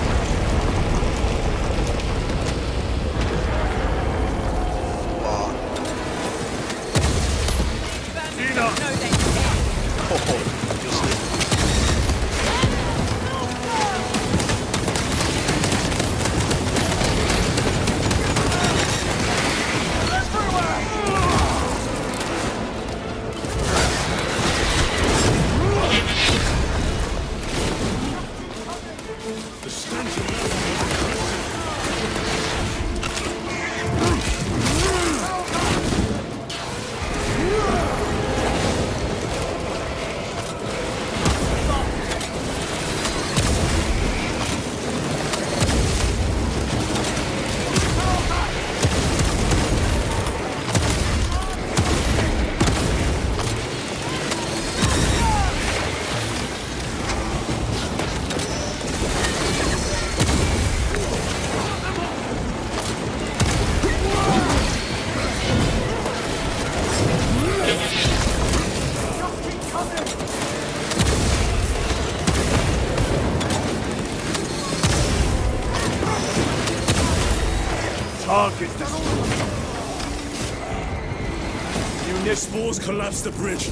Spores collapse the bridge.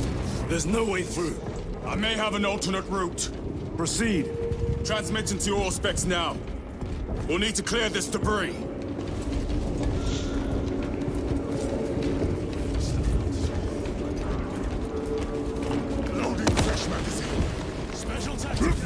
There's no way through. I may have an alternate route. Proceed. Transmitting to your specs now. We'll need to clear this debris. Loading fresh magazine. Special tactics.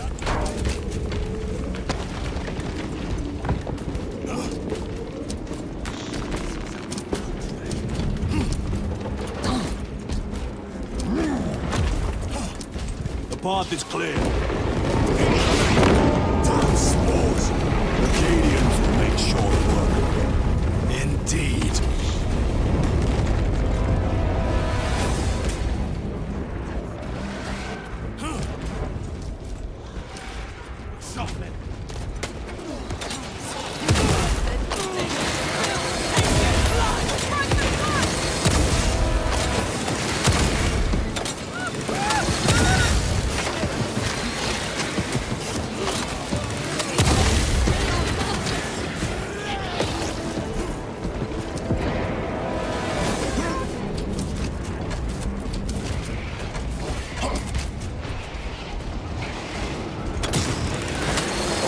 The path is clear. Damn spores. The Cadians will make short work. Indeed.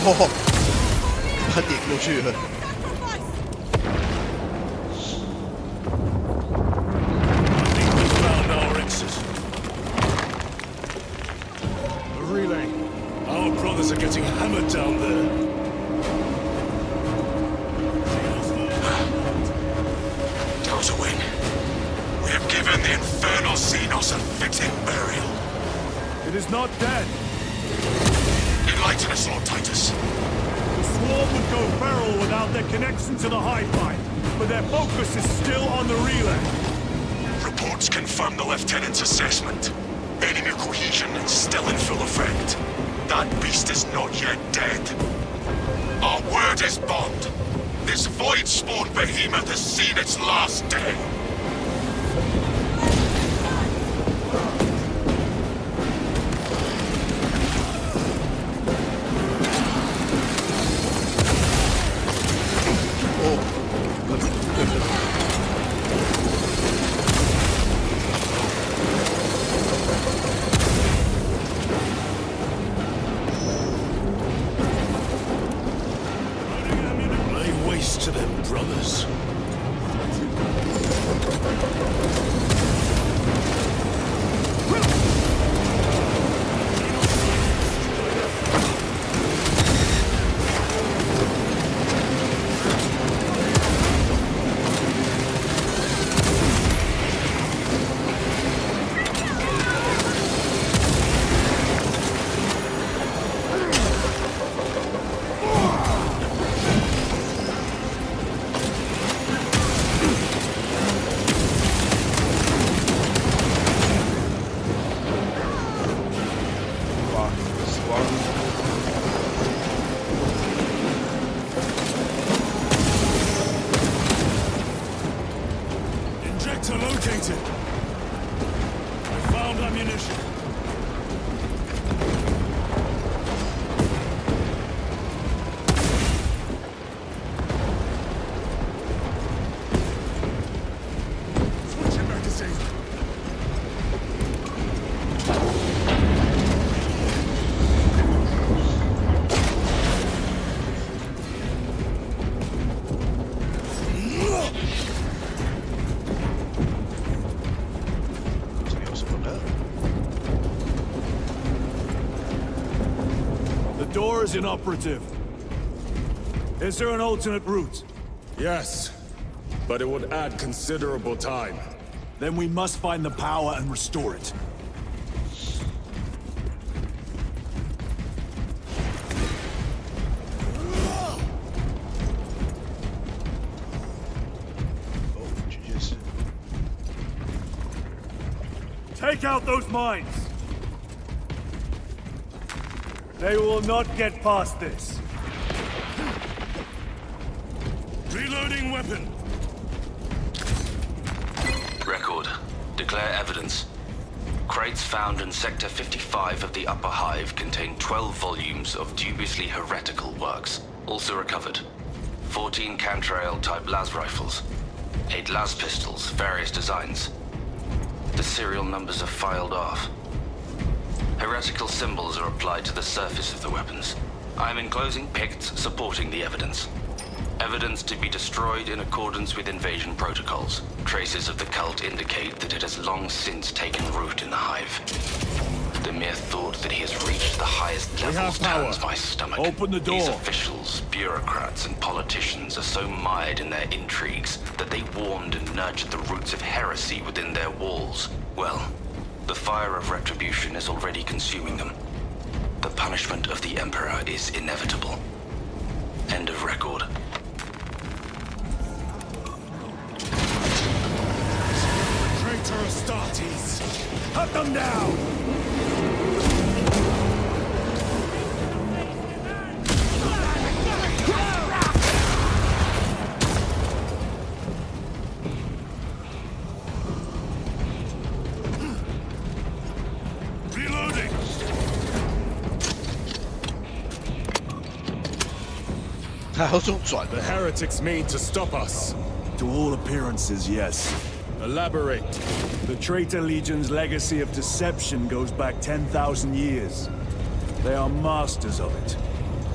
哦，他点过去了。Relay. Our brothers are getting hammered down there. Delta Wing, we have given the infernal Xenos a fitting burial. It is not dead. Enlighten us, Lord Titus. The swarm would go feral without their connection to the hive mind, but their focus is still on the relay. Reports confirm the Lieutenant's assessment. Enemy cohesion is still in full effect. That beast is not yet dead. Our word is bond. This void-spawned behemoth has seen its last day. To them, brothers. Located. I found ammunition. Switching magazine. The door is inoperative. Is there an alternate route? Yes, but it would add considerable time. Then we must find the power and restore it. Take out those mines! They will not get past this. Reloading weapon. Record. Declare evidence. Crates found in Sector 55 of the Upper Hive contain 12 volumes of dubiously heretical works. Also recovered. 14 Cantrail-type las rifles. 8 las pistols, various designs. The serial numbers are filed off. Heretical symbols are applied to the surface of the weapons. I am enclosing picts supporting the evidence. Evidence to be destroyed in accordance with invasion protocols. Traces of the cult indicate that it has long since taken root in the Hive. The mere thought that he has reached the highest levels turns my stomach. Open the door. These officials, bureaucrats, and politicians are so mired in their intrigues that they warmed and nurtured the roots of heresy within their walls. Well, the fire of retribution is already consuming them. The punishment of the Emperor is inevitable. End of record. Traitor Astartes! Cut them down! Reloading! The heretics mean to stop us. To all appearances, yes. Elaborate. The Traitor Legion's legacy of deception goes back 10,000 years. They are masters of it.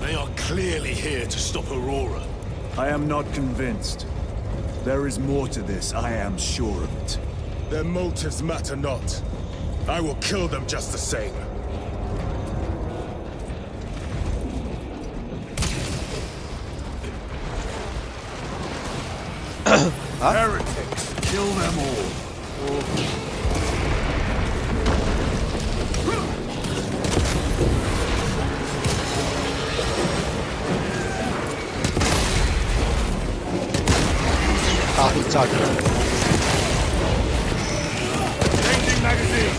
They are clearly here to stop Aurora. I am not convinced. There is more to this, I am sure of it. Their motives matter not. I will kill them just the same. Heretics, kill them all. Changing magazine.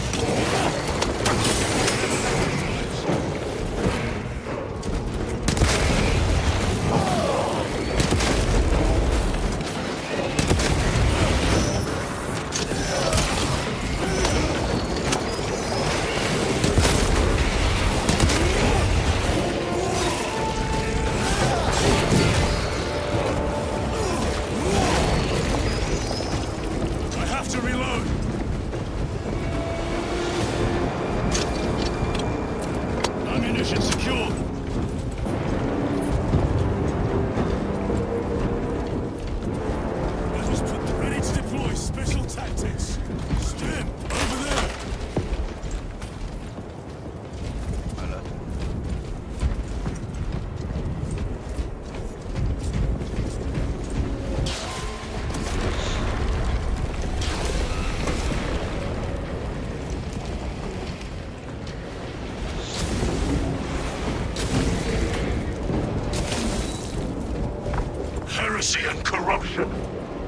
And corruption.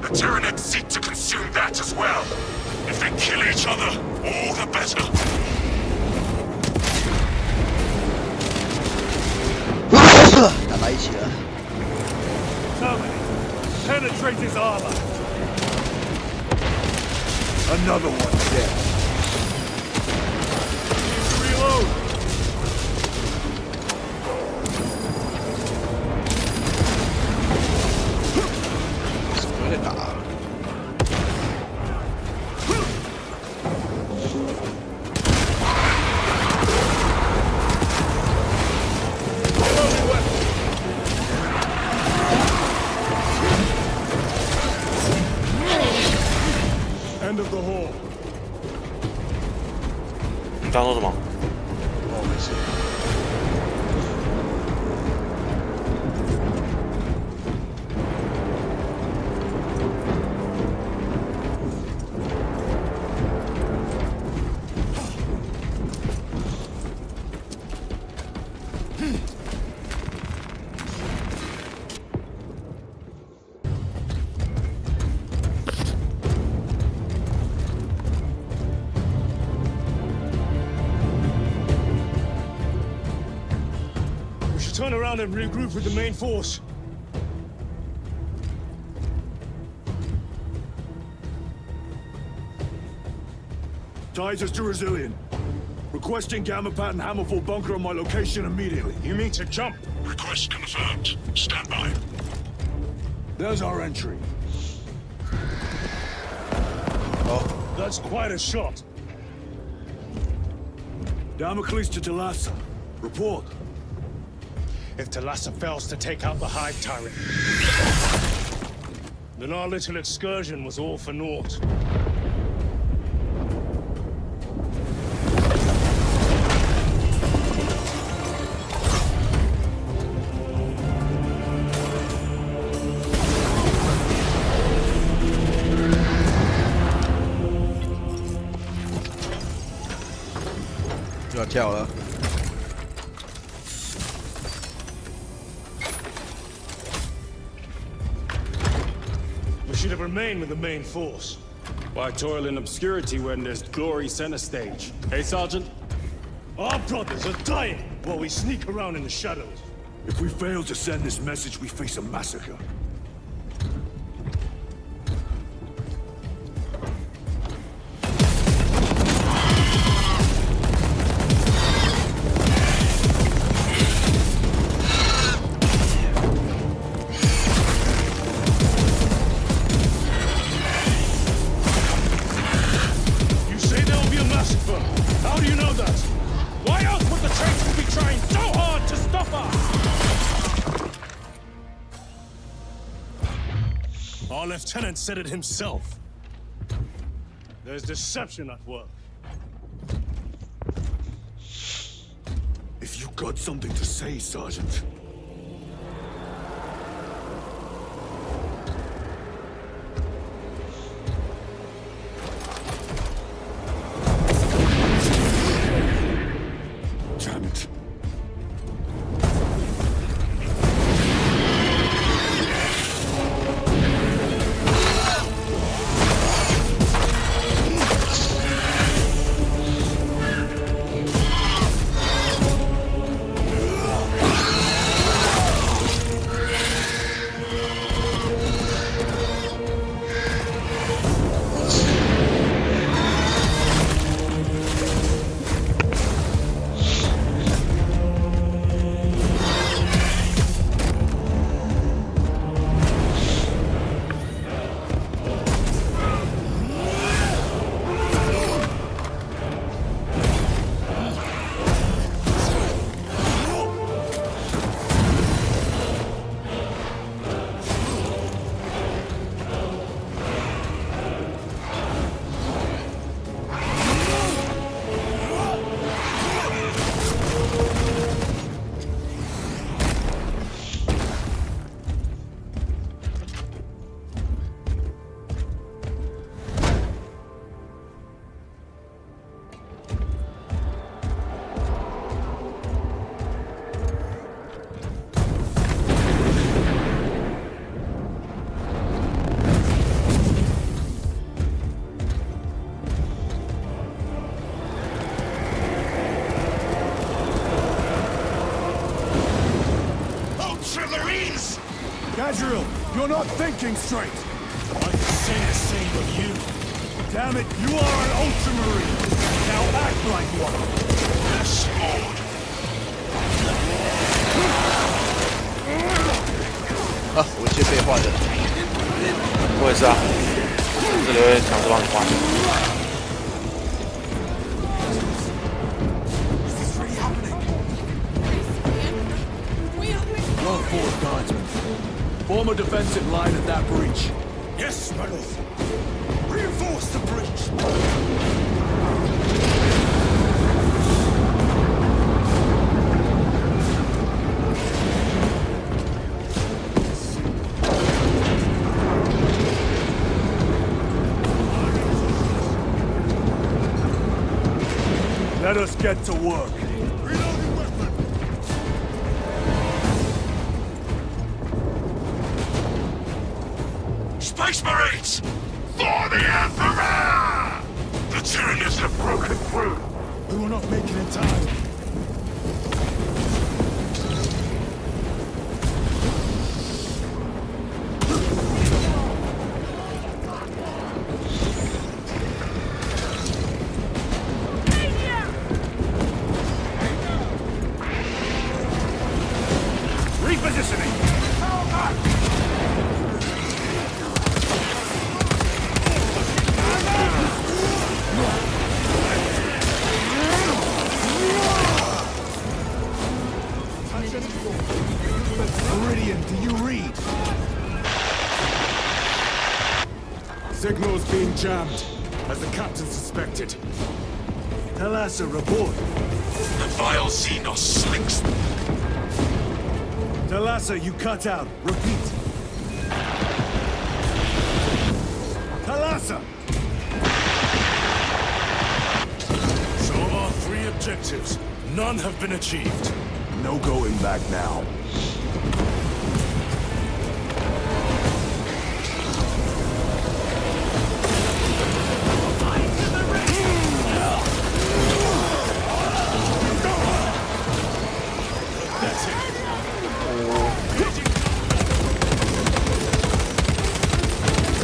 The Tyranids seek to consume that as well. If they kill each other, all the better. Penetrate his armor. Another one dead. Reload. End of the hall. 你刚说什么？哦，没事。Turn around and regroup with the main force. Titus to Resilient. Requesting Gamma Pat and Hammerfall bunker on my location immediately. You mean to jump? Request confirmed. Stand by. There's our entry. Oh, that's quite a shot. Damocles to Talassa. Report. If Talassa fails to take out the Hive Tyrant, then our little excursion was all for naught.又要跳了。Should have remained with the main force. Why toil in obscurity when there's glory center stage? Hey, Sergeant? Our brothers are dying while we sneak around in the shadows. If we fail to send this message, we face a massacre. How do you know that? Why else would the traitors be trying so hard to stop us? Our lieutenant said it himself. There's deception at work. If you got something to say, Sergeant. Damn it. Gadriel, you're not thinking straight! I can say the same of you. Damn it, you are an Ultramarine! Now act like one! Yes, Lord. 啊，我先被换的。我也是啊，这里会抢着帮你换。Roll forward, guardsmen. Form a defensive line at that breach. Yes, my lord. Reinforce the breach. Let us get to work. Reloading weapon! Space Marines! For the Emperor! The Tyranids have broken through. We will not make it in time. Repositioning! Meridian, do you read? Signal's being jammed, as the captain suspected. Thalassa, report. The vile Xenos slinks. Thalassa, you cut out. Repeat. Thalassa! So our 3 objectives, none have been achieved. No going back now. That's it.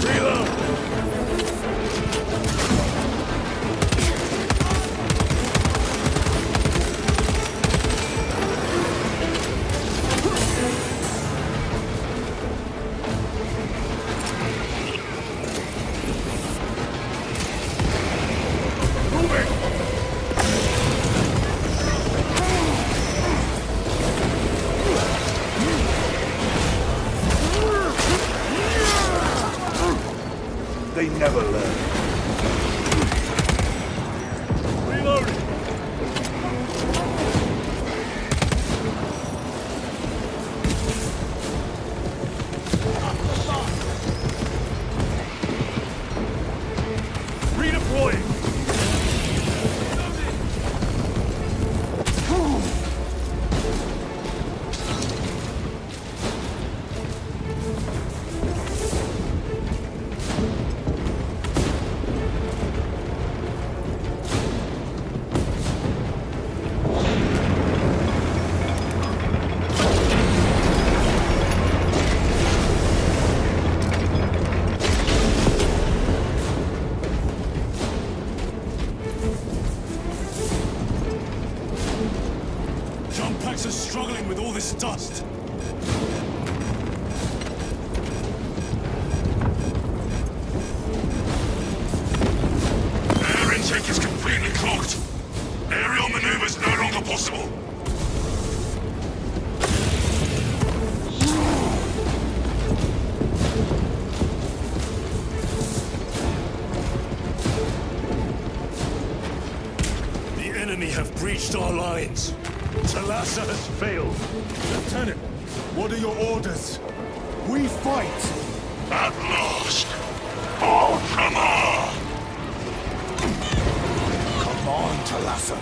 Reload! never learn. Reloading. Redeploying. Jump packs are struggling with all this dust. Air intake is completely clogged. Aerial maneuvers no longer possible. The enemy have breached our lines. Talassa has failed. Lieutenant, what are your orders? We fight! At last! Ultramar! Come on, Talassa.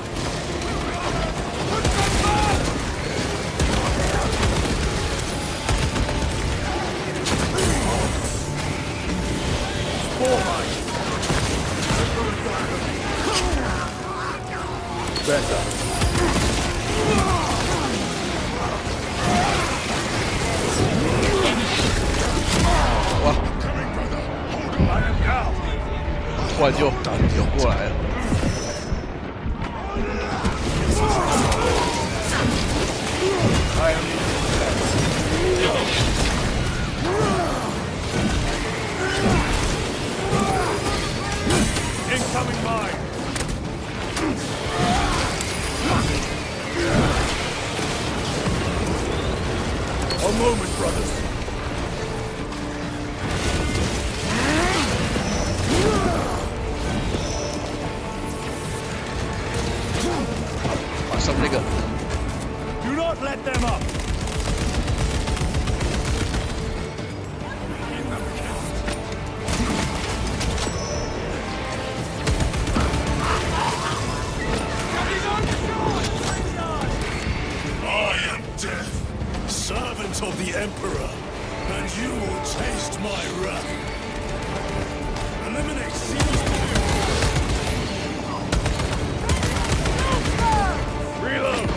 Better.哇！突然就涌过来了。Incoming mine. A moment, brothers. Do not let them up. I am death, servant of the Emperor, and you will taste my wrath. Eliminate Caesar's Reload.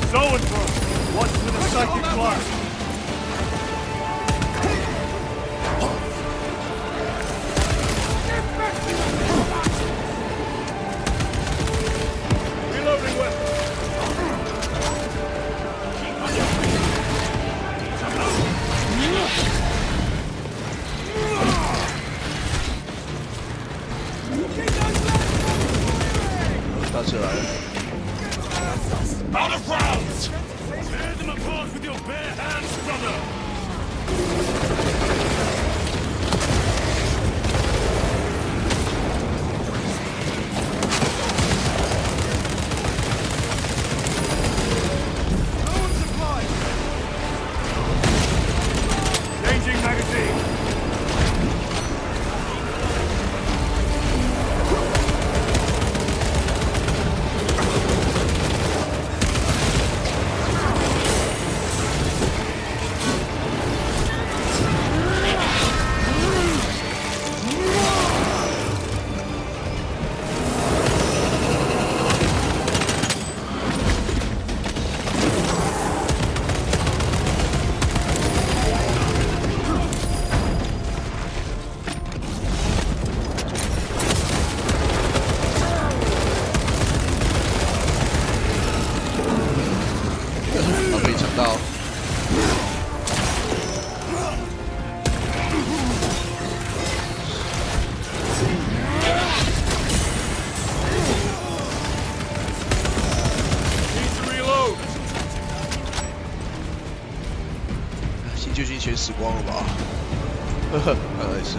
So and fro. Watch for the psychic blast. Reloading weapon. Out of rounds! Tear them apart with your bare hands, brother! Changing magazine.就已经全死光了吧？呵呵，看来是。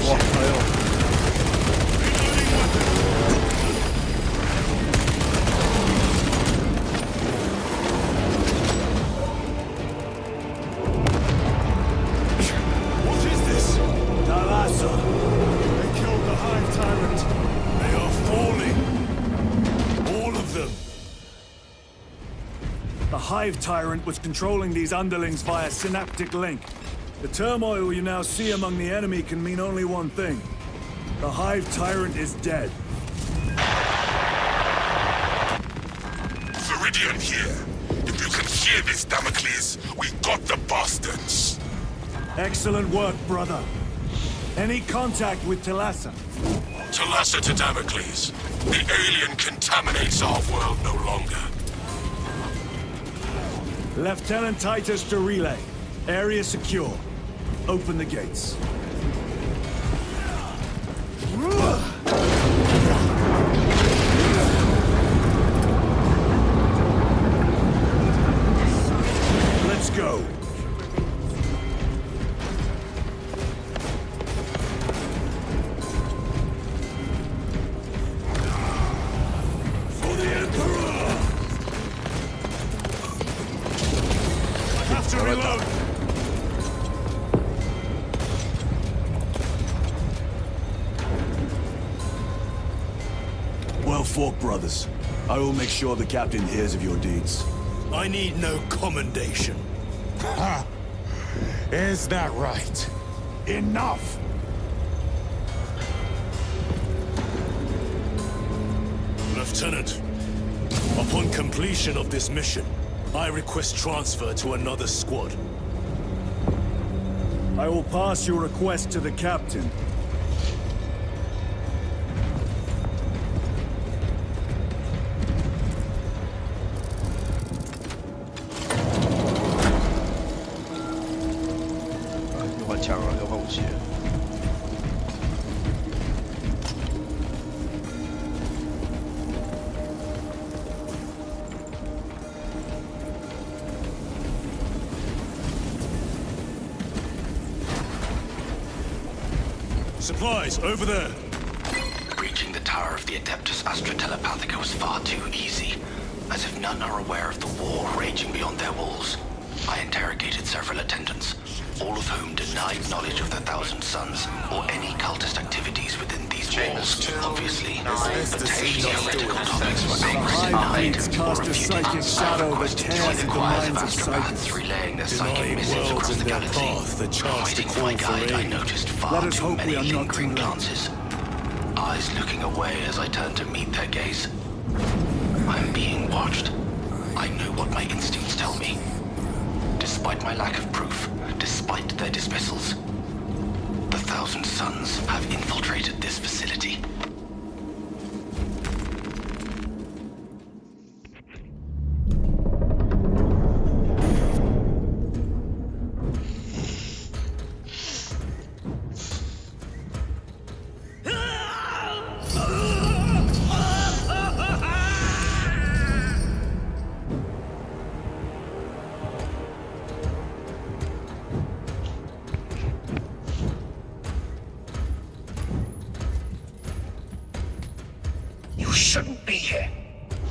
哇，还有。 The Hive Tyrant was controlling these underlings via synaptic link. The turmoil you now see among the enemy can mean only one thing. The Hive Tyrant is dead. Viridian here. If you can hear this, Damocles, we got the bastards. Excellent work, brother. Any contact with Talassa? Talassa to Damocles. The alien contaminates our world no longer. Lieutenant Titus to relay. Area secure. Open the gates. Let's go. For the Emperor! I have to reload! Well fought, brothers. I will make sure the captain hears of your deeds. I need no commendation. Ha! Is that right? Enough! Lieutenant, upon completion of this mission, I request transfer to another squad. I will pass your request to the captain. Supplies, over there! Breaching the tower of the Adeptus Astra Telepathica was far too easy. As if none are aware of the war raging beyond their walls. I interrogated several attendants, all of whom denied knowledge of the Thousand Suns or any cultist activities within these walls. Obviously, but these heretical topics were angrily denied or refuted. I requested to see the choirs of astropaths relaying their psychic missives across the galaxy. Waiting for my guide, I noticed far too many lingering glances. Eyes looking away as I turned to meet their gaze. I'm being watched. I know what my instincts tell me. Despite my lack of proof, despite their dismissals, the Thousand Suns have infiltrated this facility. Shouldn't be here.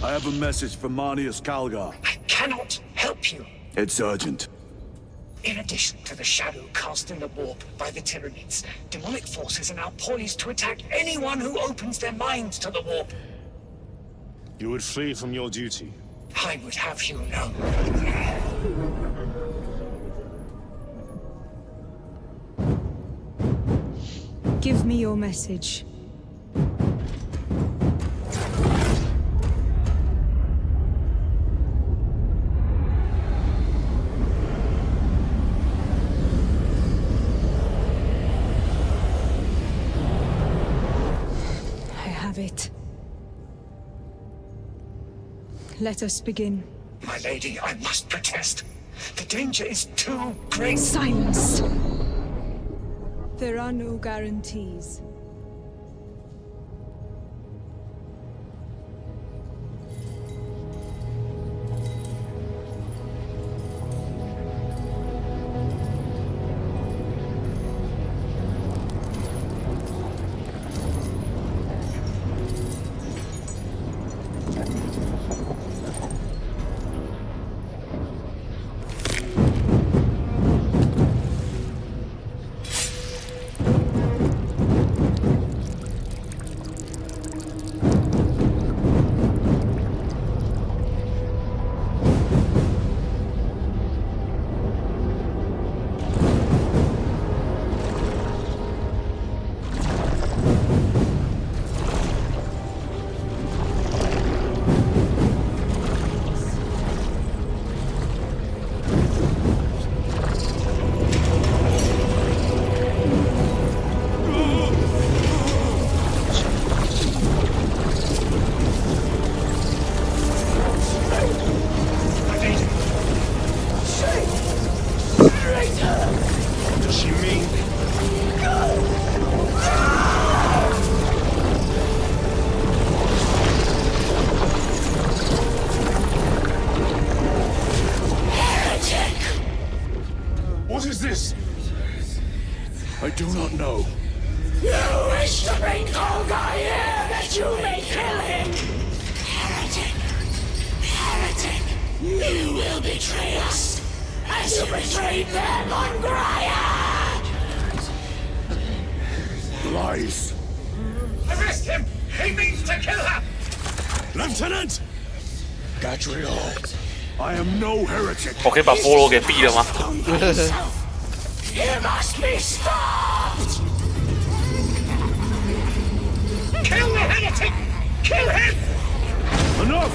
I have a message from Marnius Calgar. I cannot help you. It's urgent. In addition to the shadow cast in the warp by the Tyranids, demonic forces are now poised to attack anyone who opens their minds to the warp. You would flee from your duty. I would have you know. Give me your message. It. Let us begin. My lady, I must protest. The danger is too great. Silence! There are no guarantees. What is this? I do not know. You wish to make Olga here that you may kill him! Heretic! Heretic! You will betray us as you betrayed them on Graia! Lies. Arrest him! He means to kill her! Lieutenant! Gadriel, I am no heretic. 我可以把菠萝给毙了吗？ You must be stopped! Kill the heretic! Kill him! Enough!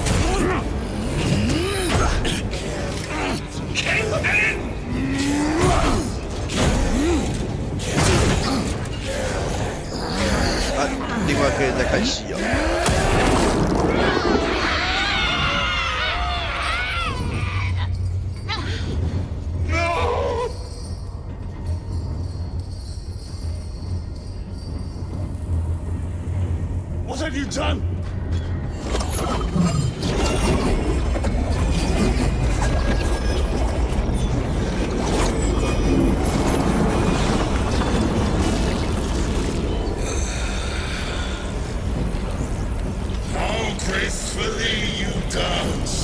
Kill him! 啊，另外可以再看戏哦。What have you done? How gracefully you dance!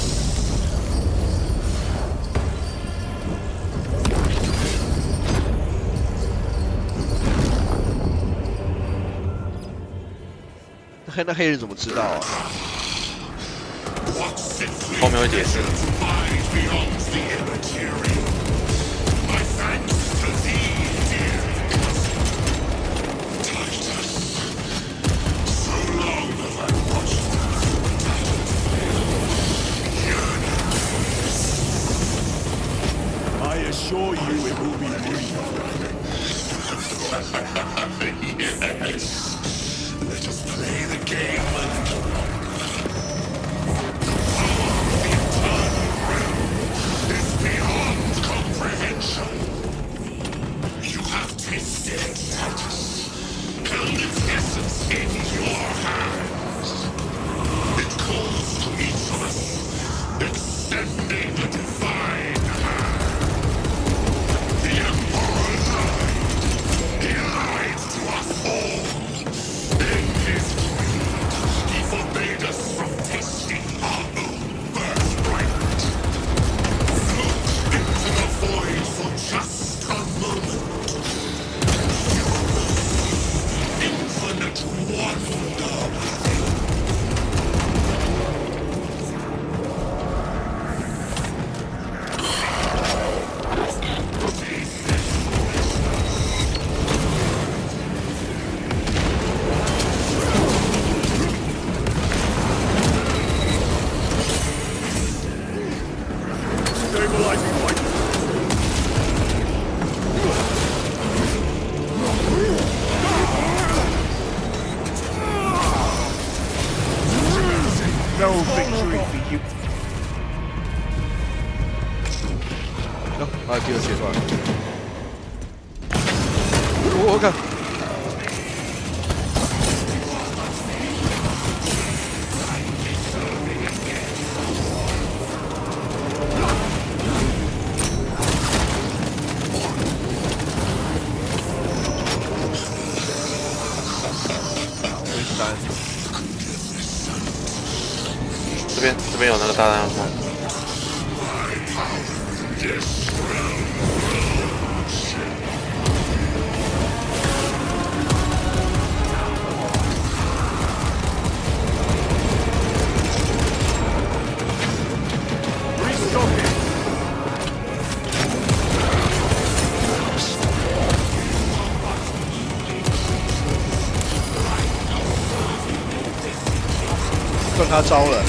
那黑人怎么知道啊？后面会解释。I assure you it will be brief. Yes. Let us play the game. Is beyond comprehension. You have tasted Titus, held its essence in your hands. It calls to each of us, extending a divine hand. The Emperor lied. He lied to us all. In his greed, he forbade us from tasting our own birthright. Look into the void for just a moment. You will see infinite wonder. Stabilizing light. No victory for you. 啊，第二阶段。我靠！这边有那个大弹弓。中他招了。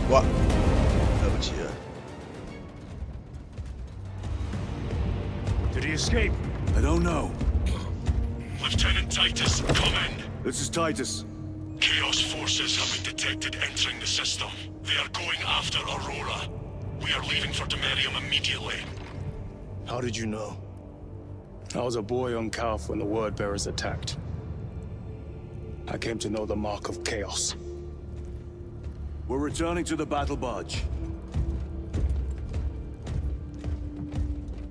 哇，来不及了。 Did he escape? I don't know. Lieutenant Titus, come in. This is Titus. Chaos forces have been detected entering the system. They are going after Aurora. We are leaving for Demerium immediately. How did you know? I was a boy on Calf when the Word Bearers attacked. I came to know the mark of chaos. We're returning to the battle barge.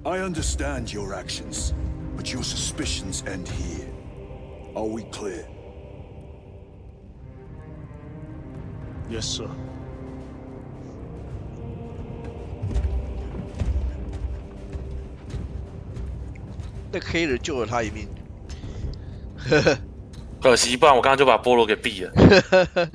I understand your actions, but your suspicions end here. Are we clear? Yes, sir. 那个黑人救了他一命。可惜，不然我刚刚就把菠萝给毙了。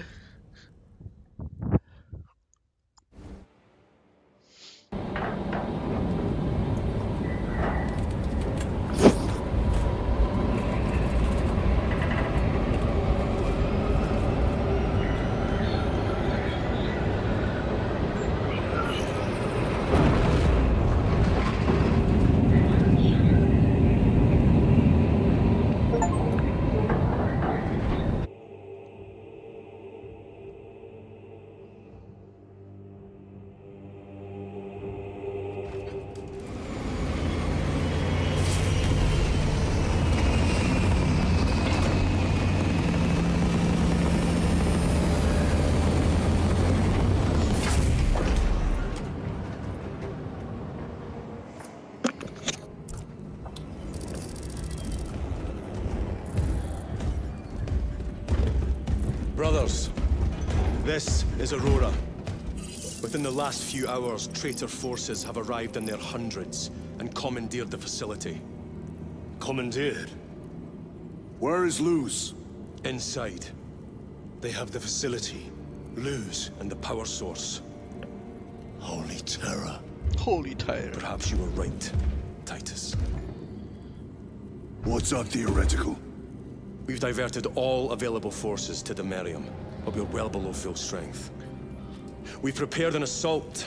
Brothers, this is Aurora. Within the last few hours, traitor forces have arrived in their hundreds and commandeered the facility. Commandeered? Where is Luz? Inside. They have the facility, Luz, and the power source. Holy terror. Holy terror. Perhaps you were right, Titus. What's our theoretical? We've diverted all available forces to Demerium, but we're well below full strength. We've prepared an assault,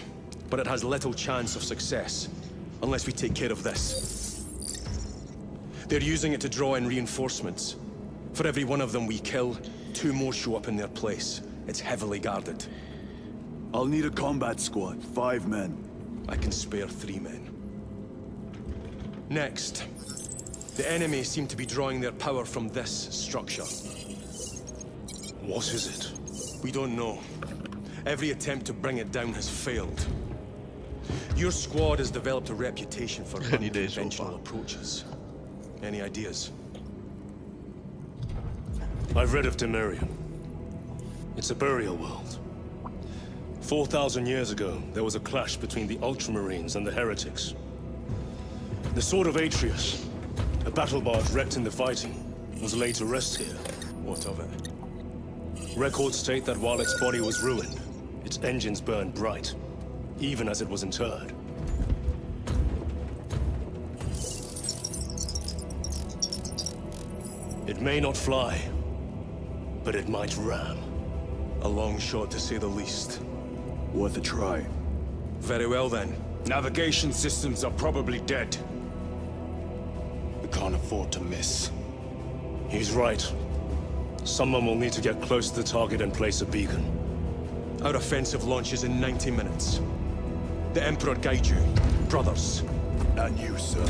but it has little chance of success, unless we take care of this. They're using it to draw in reinforcements. For every one of them we kill, 2 more show up in their place. It's heavily guarded. I'll need a combat squad, 5 men. I can spare 3 men. Next, the enemy seem to be drawing their power from this structure. What is it? We don't know. Every attempt to bring it down has failed. Your squad has developed a reputation for unconventional approaches. Any ideas? I've read of Demirium. It's a burial world. 4,000 years ago, there was a clash between the Ultramarines and the Heretics. The Sword of Atreus, a battle barge wrecked in the fighting, was laid to rest here. What of it? Records state that while its body was ruined, its engines burned bright, even as it was interred. It may not fly, but it might ram. A long shot to say the least. Worth a try. Very well then. Navigation systems are probably dead. We can't afford to miss. He's right. Someone will need to get close to the target and place a beacon. Our offensive launches in 90 minutes. The Emperor guide you, brothers. And you, sir.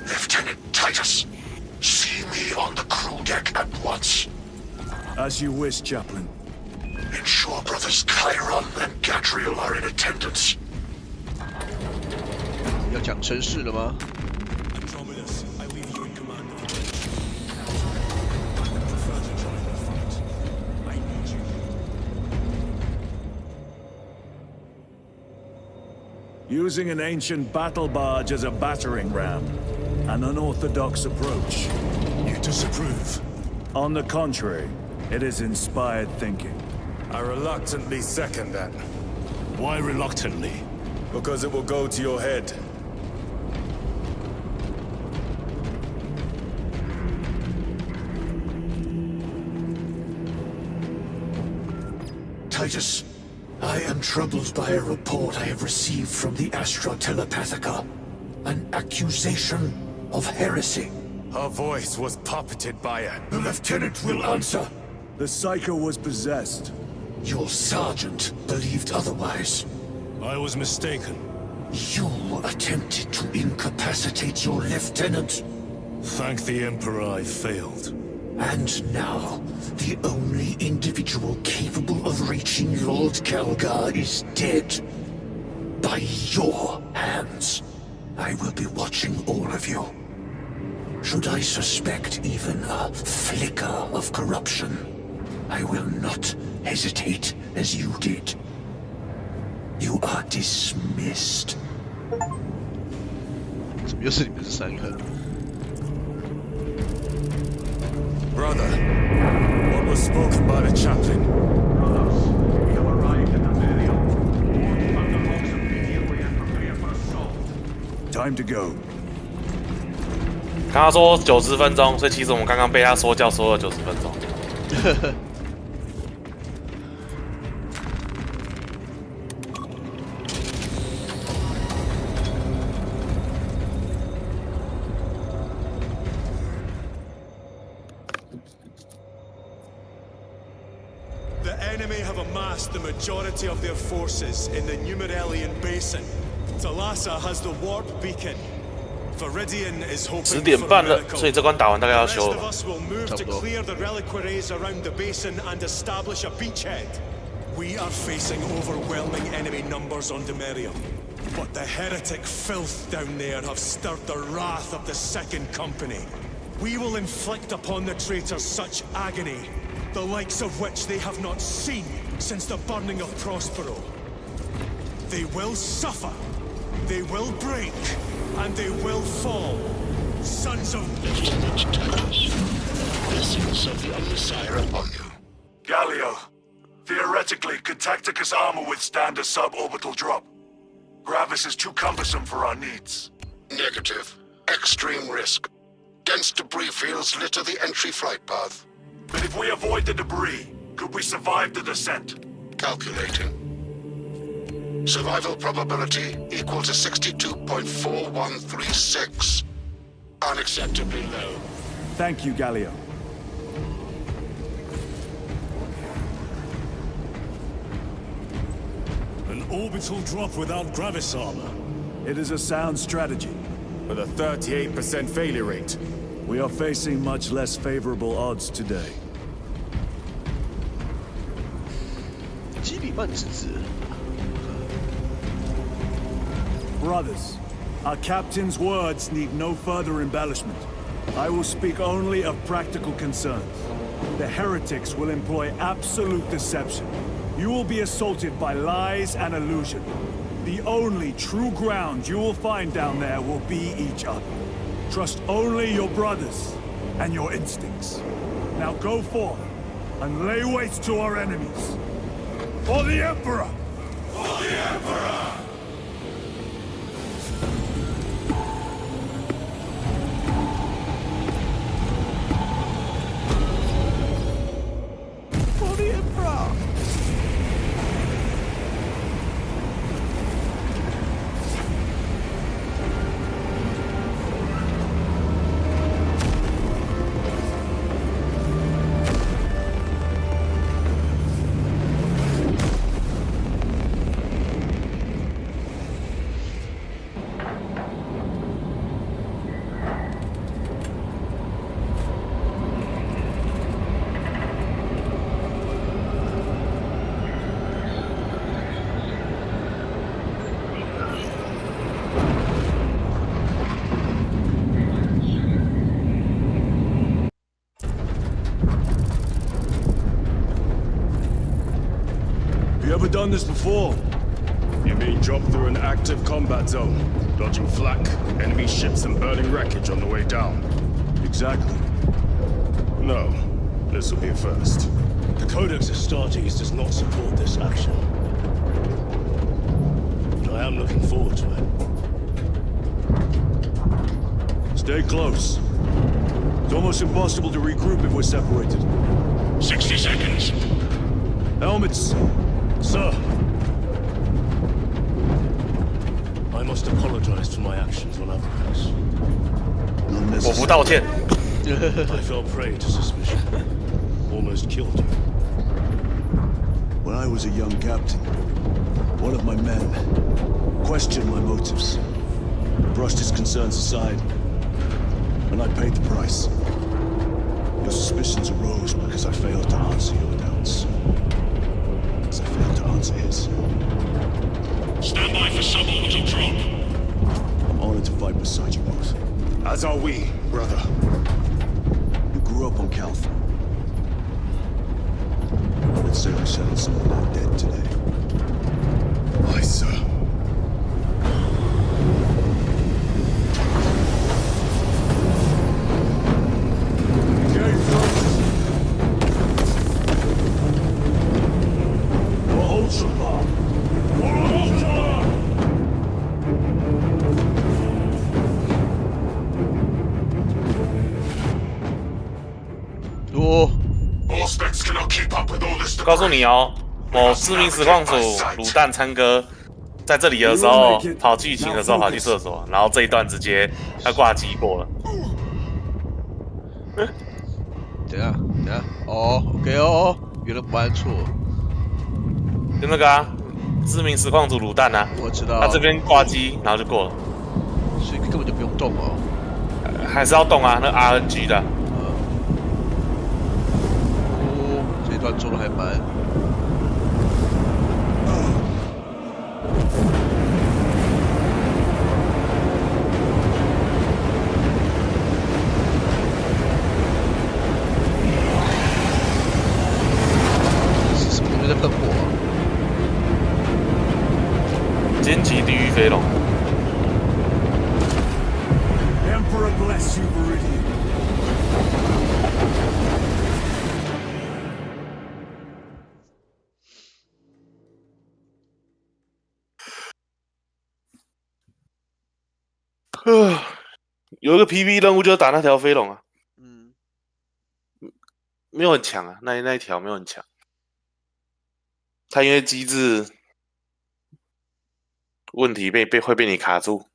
Lieutenant Titus, see me on the crew deck at once. As you wish, Chaplain. Ensure brothers Chiron and Gadriel are in attendance. 要讲绅士了吗？ Andromedus, I leave you in command of the bridge. I would prefer to join the fight. I need you. Using an ancient battle barge as a battering ram. An unorthodox approach. You disapprove? On the contrary, it is inspired thinking. I reluctantly second that. Why reluctantly? Because it will go to your head. Titus, I am troubled by a report I have received from the Astra Telepathica. An accusation of heresy. Her voice was puppeted by her. The lieutenant will answer. The Psycho was possessed. Your sergeant believed otherwise. I was mistaken. You attempted to incapacitate your lieutenant. Thank the Emperor I failed. And now, the only individual capable of reaching Lord Kalgar is dead. By your hands. I will be watching all of you. Should I suspect even a flicker of corruption, I will not hesitate as you did. You are dismissed. 怎么又是你们这三个？ Brother, what was spoken by the chaplain? Brothers, we have arrived at Amerium. Board thunderbolts immediately and prepare for assault. Time to go. 刚刚说90分钟，所以其实我们刚刚被他说教说了90分钟。The enemy have amassed the majority of their forces in the Numeralian Basin. Talassa has the warp beacon. Viridian is hoping 10点半了，所以这关打完大概要 The 休 rest 了 of。us will move to clear the reliquaries around the basin and establish a beachhead. We are facing overwhelming enemy numbers on Demerium. But the heretic filth down there have stirred the wrath of the Second Company. We will inflict upon the traitors such agony, the likes of which they have not seen since the burning of Prospero. They will suffer, they will break, and they will fall. Sons of... Lieutenant Titus, blessings of the Omnissiah upon you. Galio, theoretically, could Tacticus armor withstand a suborbital drop? Gravis is too cumbersome for our needs. Negative. Extreme risk. Dense debris fields litter the entry flight path. But if we avoid the debris, could we survive the descent? Calculating. Survival probability equal to 62.4136. Unacceptably low. Thank you, Galio. An orbital drop without Gravis armor. It is a sound strategy. With a 38% failure rate. We are facing much less favorable odds today. 半之子。Brothers, our captain's words need no further embellishment. I will speak only of practical concerns. The heretics will employ absolute deception. You will be assaulted by lies and illusion. The only true ground you will find down there will be each other. Trust only your brothers and your instincts. Now go forth and lay waste to our enemies. For the Emperor! For the Emperor! For the Emperor! You ever done this before? You're being dropped through an active combat zone, dodging flak, enemy ships and burning wreckage on the way down. Exactly. No, this will be a first. The Codex Astartes does not support this action. But I am looking forward to it. Stay close. It's almost impossible to regroup if we're separated. 60 seconds. Helmets! Sir! I must apologize for my actions on Avarice. 我不道歉。 I fell prey to suspicion. Almost killed you. When I was a young captain, one of my men questioned my motives, brushed his concerns aside, and I paid the price. Your suspicions arose because I failed to answer your doubts. As I failed to answer his. Stand by for suborbital drop. I'm honored to fight beside you both. As are we, brother. You grew up on Calth. Let's say we settled someone not dead today. Aye, sir. All specs cannot keep up with all this 告诉你哦，某知名实况组卤蛋参哥在这里的时候跑剧情的时候跑去厕所，然后这一段直接他挂机过了。等一下，哦 ，OK 哦，原来不按错。就那个啊，知名实况组卤蛋啊，我知道。他这边挂机，然后就过了。所以根本就不用动哦。还是要动啊，那 RNG 的。哦，这一段做的还蛮。是什么东西在喷火啊？荆棘地狱飞龙。 Emperor bless you, Viridian. 有一个 PV 任务就是打那条飞龙啊，嗯，没有很强啊，那一条没有很强，它因为机制问题会被你卡住，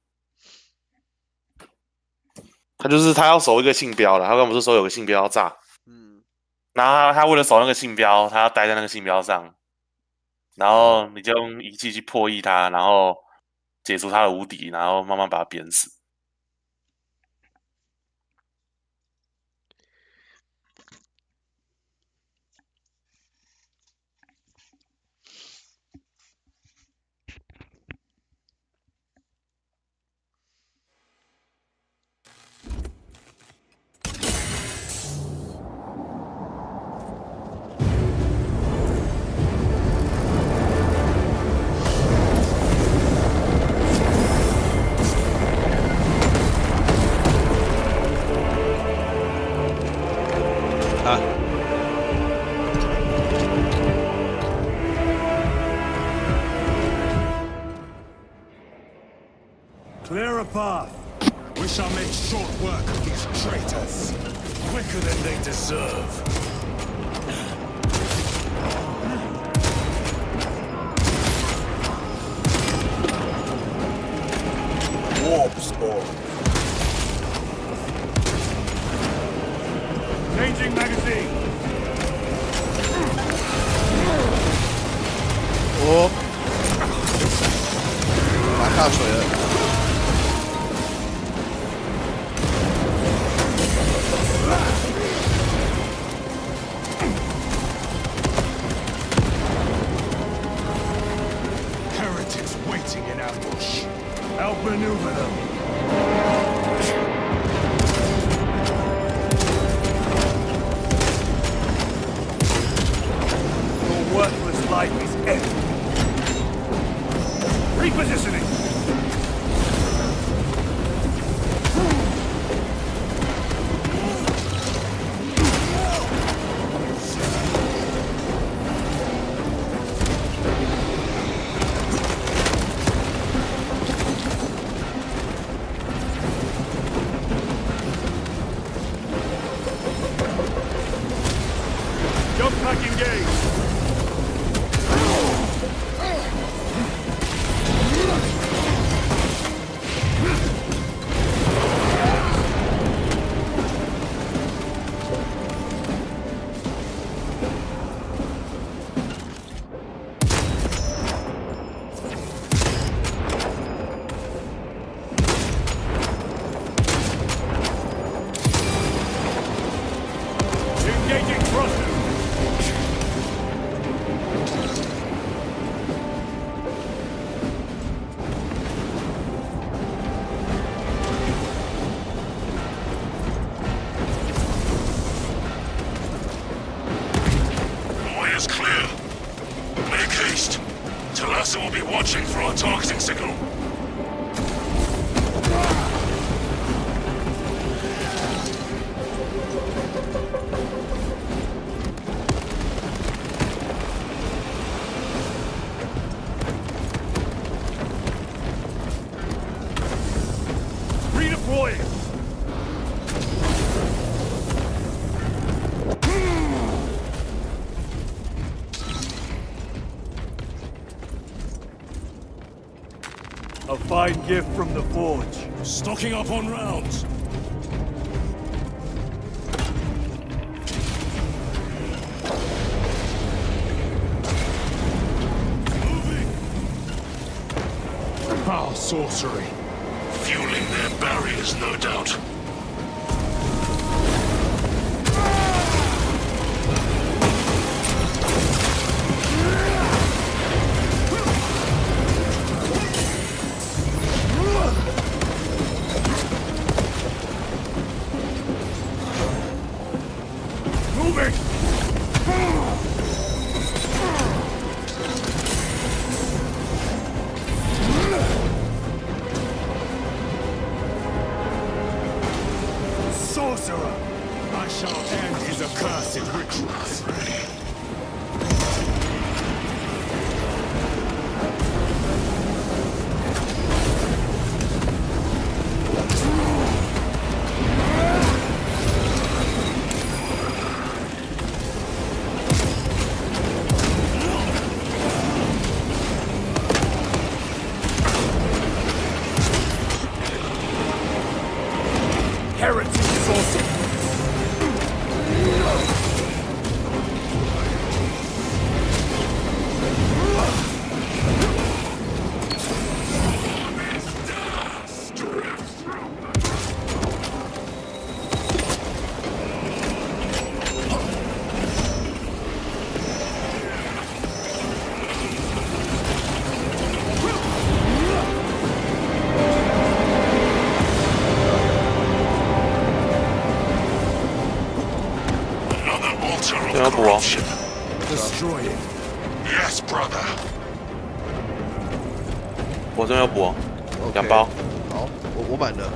他就是他要守一个信标了，他刚不是说有个信标要炸，然后他为了守那个信标，他要待在那个信标上，然后你就用仪器去破译它，然后解除它的无敌，然后慢慢把它鞭死。Clear a path. We shall make short work of these traitors. Quicker than they deserve. Warp spawn. Changing magazine. 哦，拿大锤了。Heretics waiting in ambush. Outmaneuver them. Your worthless life is ended. Repositioning. Jump pack engaged. Engaging thrusters. The way is clear. Make haste. Talassa will be watching for our targeting signal. Redeploying. A fine gift from the forge. Stocking up on rounds. Foul sorcery. Fueling their barriers, no doubt. Moving! Sorcerer! I shall end his accursed rituals. Heretic sorcerer! Corruption. Destroy it. Yes, brother. 我这边要补2包。好，我满了。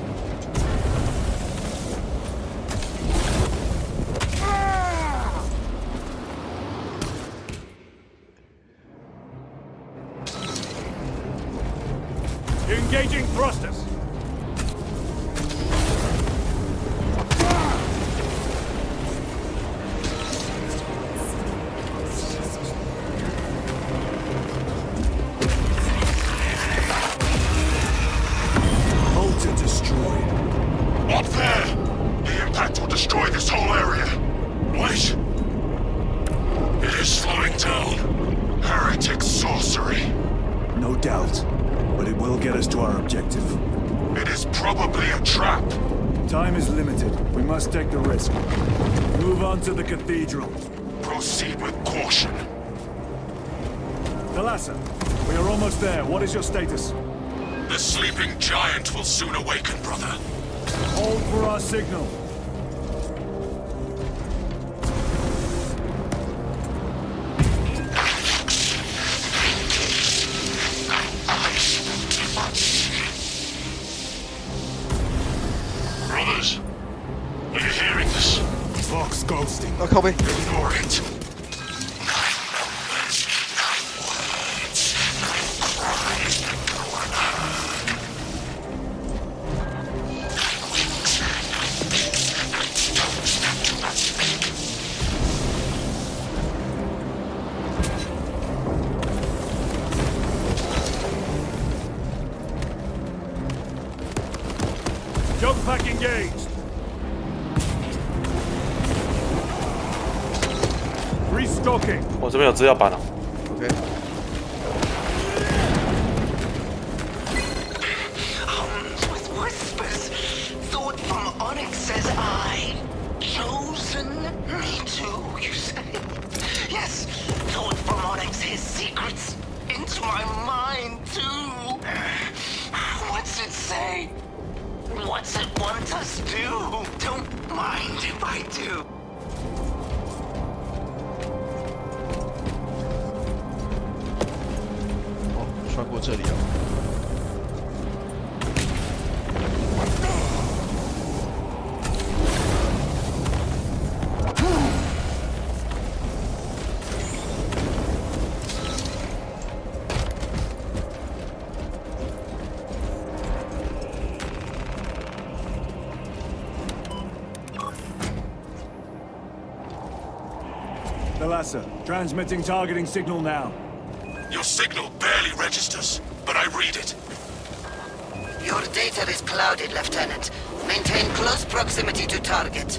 Engaging thrusters. doubt, but it will get us to our objective. It is probably a trap. Time is limited. We must take the risk. Move on to the cathedral. Proceed with caution. Thalassa, we are almost there. What is your status? The sleeping giant will soon awaken, brother. Hold for our signal. Brothers, are you hearing this? Vox ghosting. Oh,靠背。 Ignore it. Jump pack engaged. Restocking. 我这边有资料板哦。 OK。 With whispers, thought from Onyx says I. Chosen me too, you say? Yes, thought from Onyx his secrets into my mind too. What's it say? What's it want us to do? Don't mind if I do. Oh, 穿过这里哦。 Thalassa, transmitting targeting signal now. Your signal barely registers, but I read it. Your data is clouded, Lieutenant. Maintain close proximity to target.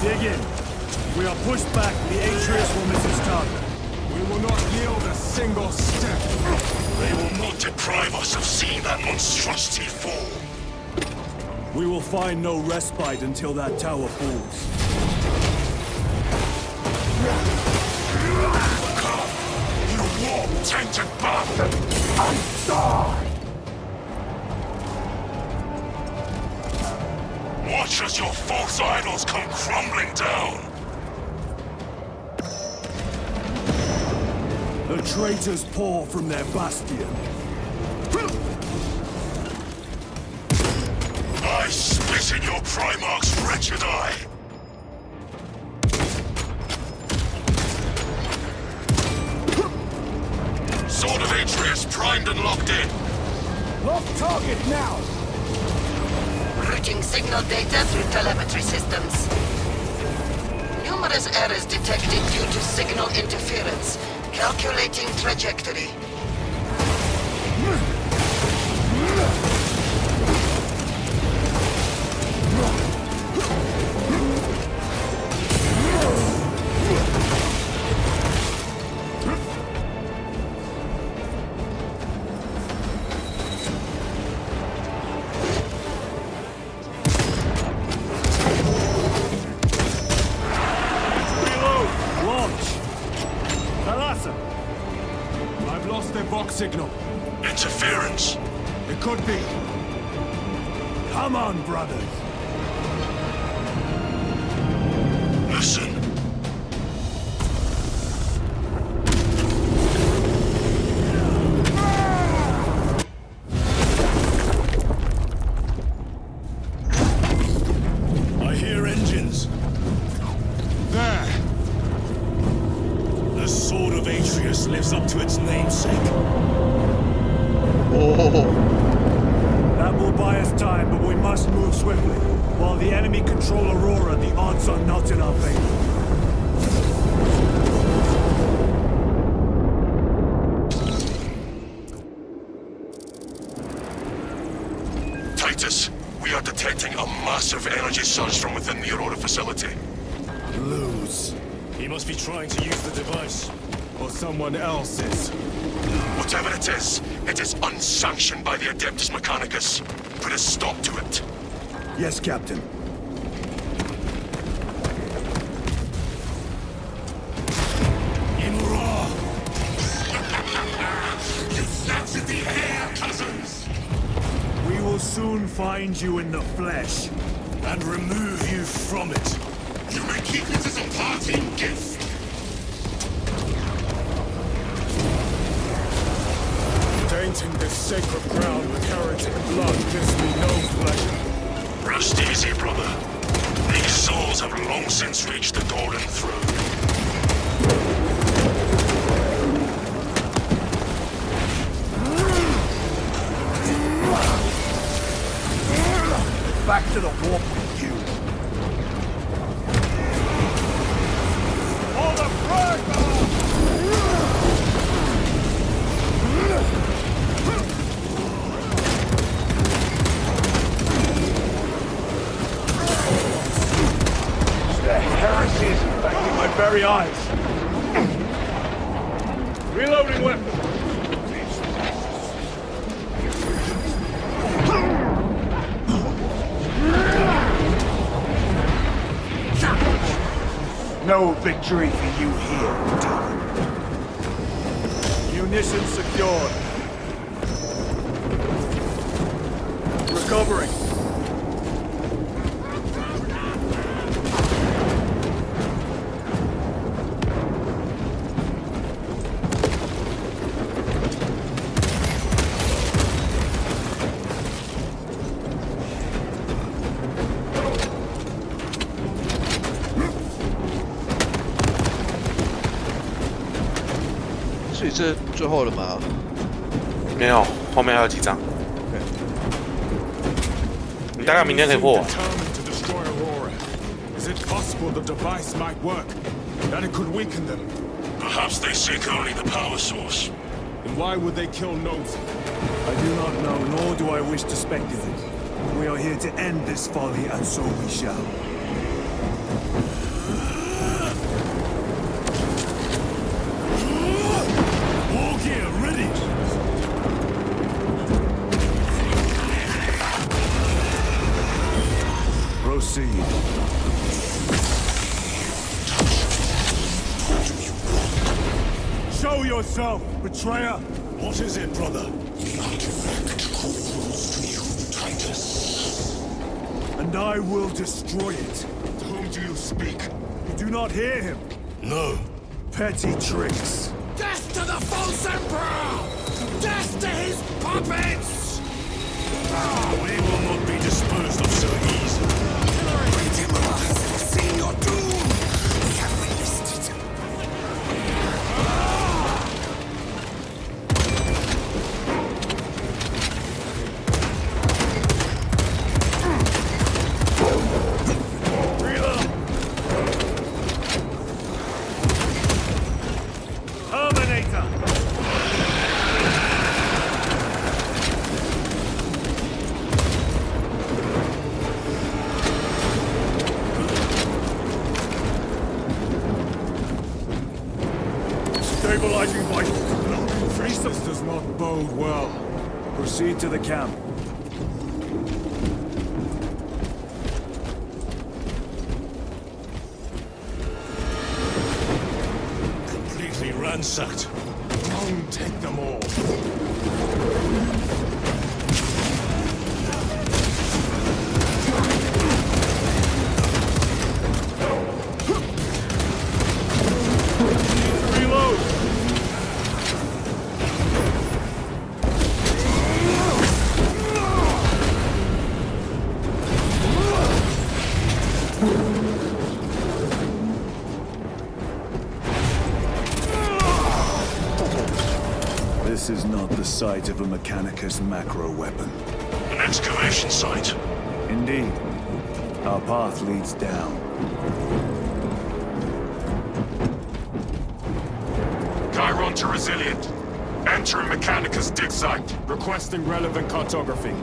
Dig in. We are pushed back. The Atreus will miss its target. We will not yield a single step. They will not deprive us of seeing that monstrosity fall. We will find no respite until that tower falls. You warp-tainted bastard! I die! Watch as your false idols come crumbling down! The traitors pour from their bastion. I spit in your Primarch's wretched eye! Sword of Atreus primed and locked in! Lock target now! Routing signal data through telemetry systems. Numerous errors detected due to signal interference. Calculating trajectory. Signal. Interference. It could be. Come on, brothers. Listen. I hear engines. There. The Sword of Atreus lives up to its namesake. Oh. That will buy us time, but we must move swiftly. While the enemy control Aurora, the odds are not in our favor. Titus, we are detecting a massive energy surge from within the Aurora facility. Lose. He must be trying to use the device. or someone else's? Whatever it is unsanctioned by the Adeptus Mechanicus. Put a stop to it. Yes, Captain. In raw! You snatched at the air, cousins! We will soon find you in the flesh. And remove you from it. You may keep it as a parting gift. Tainting this sacred ground with heretic blood gives me no pleasure. Rest easy, brother. These souls have long since reached the Golden Throne. Back to the warp with you. All the The heresy is infecting my very eyes. Reloading weapon. No victory for you here, Demon. Munitions secured. Recovering.所以这最后了吗？没有，后面还有几张。你大概明天可以破完。 Is it possible the device might work? That it could weaken them? Perhaps they seek only the power source. And why would they kill Nosy? I do not know, nor do I wish to speculate. We are here to end this folly, and so we shall. War gear ready! Proceed. Show yourself, betrayer! What is it, brother? The artifact calls to you, Titus. And I will destroy it. To whom do you speak? You do not hear him. No. Petty tricks. Death to the false emperor! Death to his puppets! We will not be disposed of so easily. Redeemer has seen your doom. We have witnessed it. Terminator! Stabilizing vitals. This does not bode well. Proceed to the camp. Completely ransacked. Don't take them all. Reload! This is not the site of a Mechanicus macro weapon. An excavation site. Indeed. Our path leads down. Chiron to Resilient. Entering Mechanicus dig site. Requesting relevant cartography.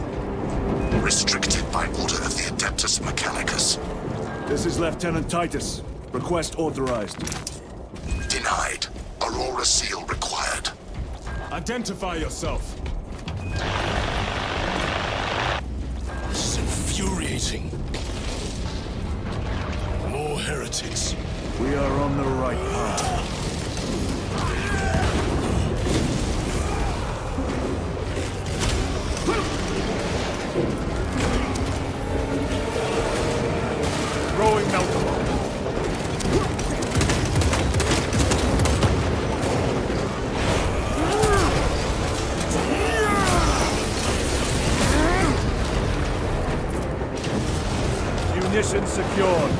Restricted by order of the Adeptus Mechanicus. This is Lieutenant Titus. Request authorized. Denied. Aurora a seal required. Identify yourself. This is infuriating. More heretics. We are on the right path. Throwing Malcolm. Munitions secured.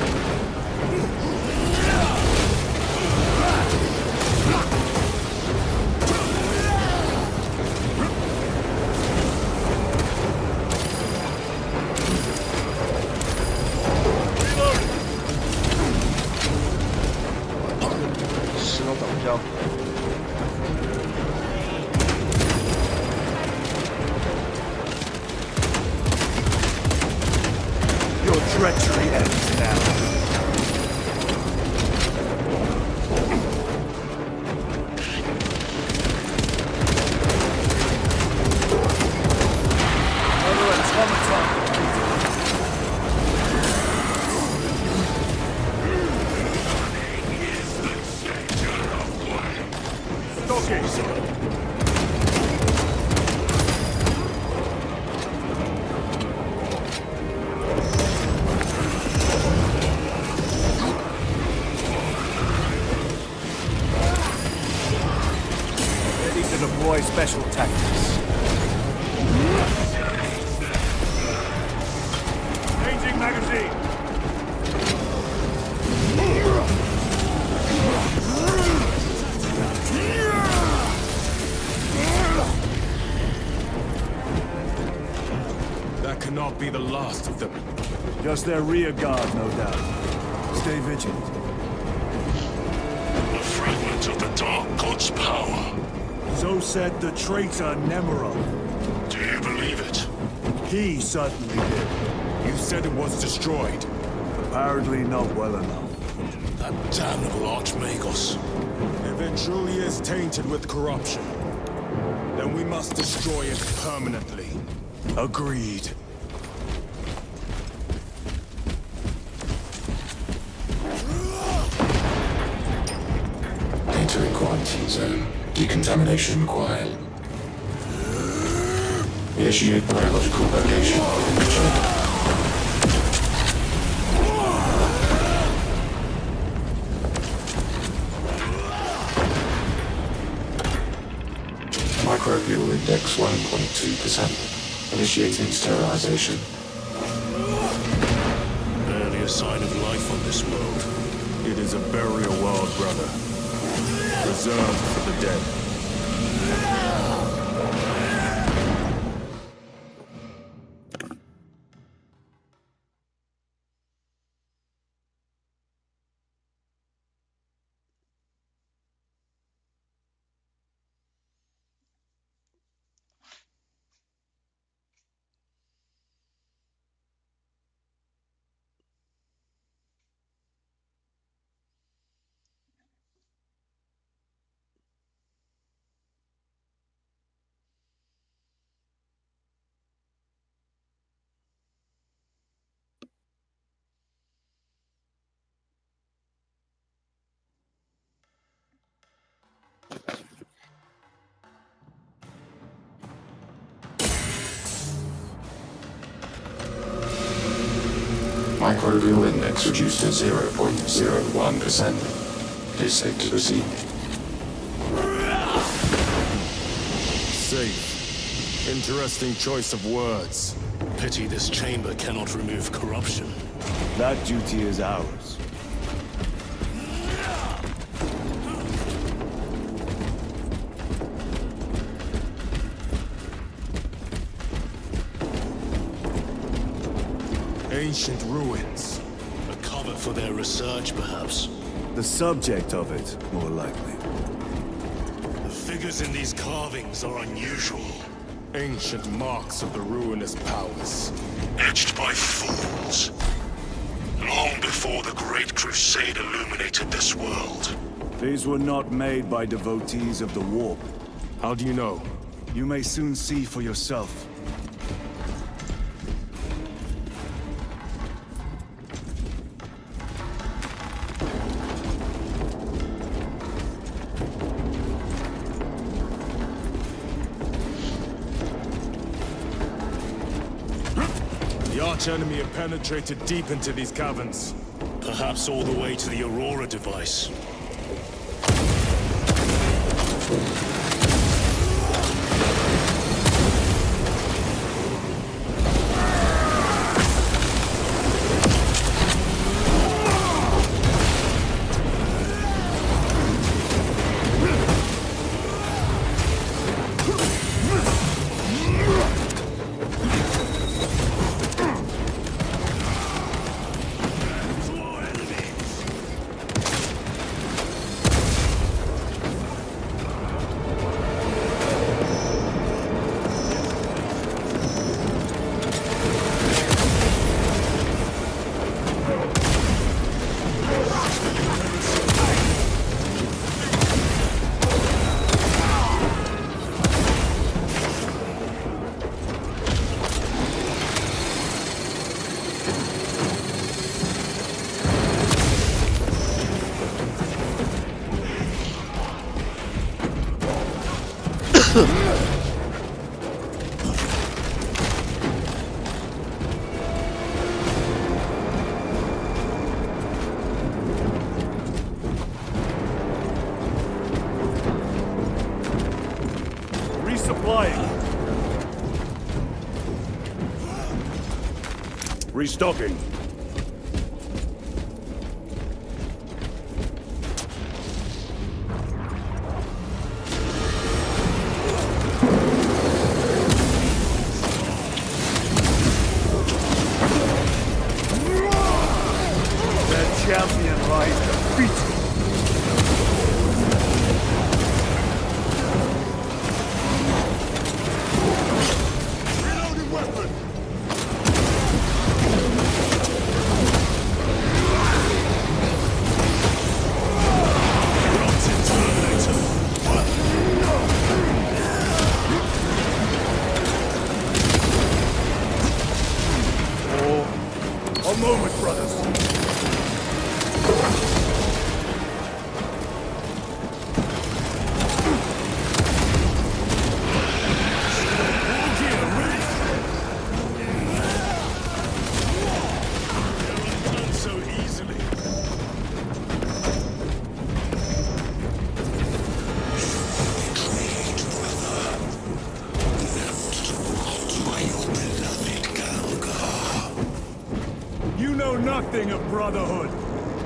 Your treachery ends now. Another automaton. Ready to deploy special tactics. Changing magazine. That cannot be the last of them. Just their rear guard, no doubt. Stay vigilant. A fragment of the Dark God's power. So said the traitor Nemerov. Do you believe it? He certainly did. You said it was destroyed. Apparently not well enough. That damnable Archmagos. If it truly is tainted with corruption, then we must destroy it permanently. Agreed. Entering quarantine zone. Decontamination required. Initiate biological location check. Microbial index 1.2%. Initiating sterilization. Barely a sign of life on this world. It is a burial world, brother. Reserved for the dead. Microbial index reduced to 0.01%. It is safe to proceed. Safe. Interesting choice of words. Pity this chamber cannot remove corruption. That duty is ours. Ancient ruins. A cover for their research, perhaps. The subject of it, more likely. The figures in these carvings are unusual. Ancient marks of the ruinous powers. Etched by fools. Long before the Great Crusade illuminated this world. These were not made by devotees of the warp. How do you know? You may soon see for yourself. The arch-enemy have penetrated deep into these caverns. Perhaps all the way to the Aurora device. Resupplying. Restocking. Champion lies defeated. Reloading weapon! A moment, brothers. You know nothing of brotherhood.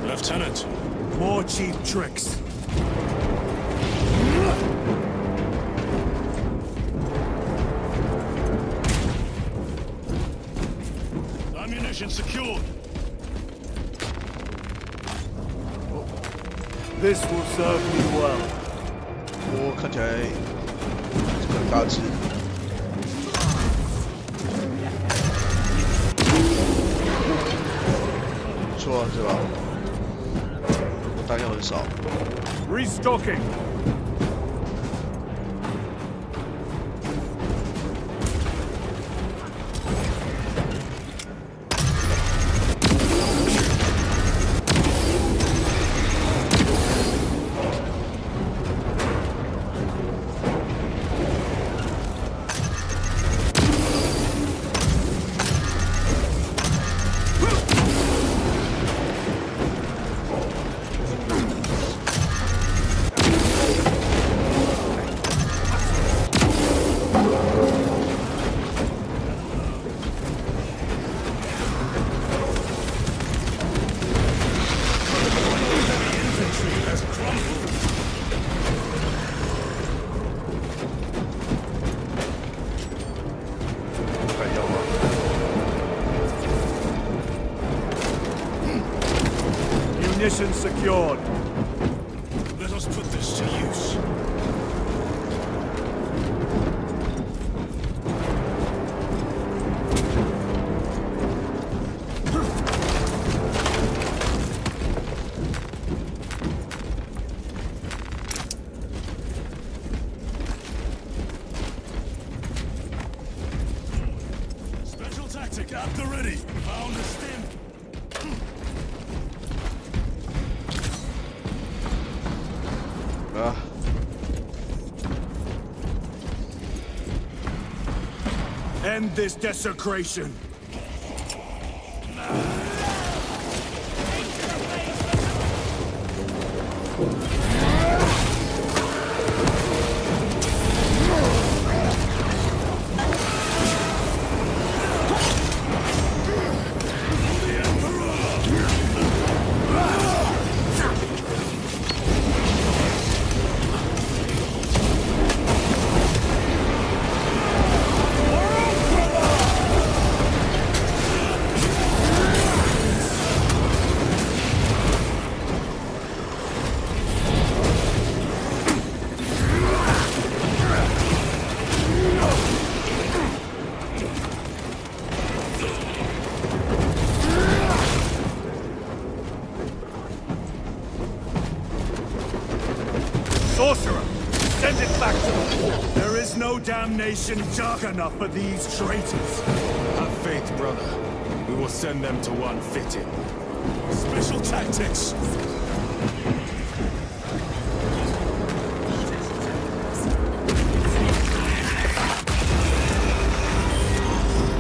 Lieutenant. More cheap tricks. Ammunition secured. This will serve me well. 我看起来这个很大只。不错啊，对吧？弹药很少。Restocking. Munition secured. Let us put this to use. At the ready. Found a stim. End this desecration. Sorcerer, send it back to them. There is no damnation dark enough for these traitors. Have faith, brother. We will send them to one fitting. Special tactics.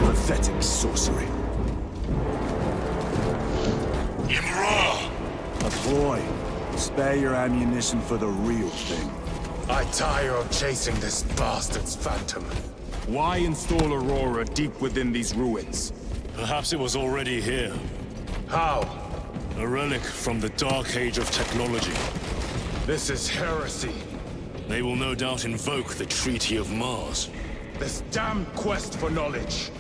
Pathetic sorcery. A ploy. Spare your ammunition for the real thing. I tire of chasing this bastard's phantom. Why install Aurora deep within these ruins? Perhaps it was already here. How? A relic from the dark age of technology. This is heresy. They will no doubt invoke the Treaty of Mars. This damned quest for knowledge.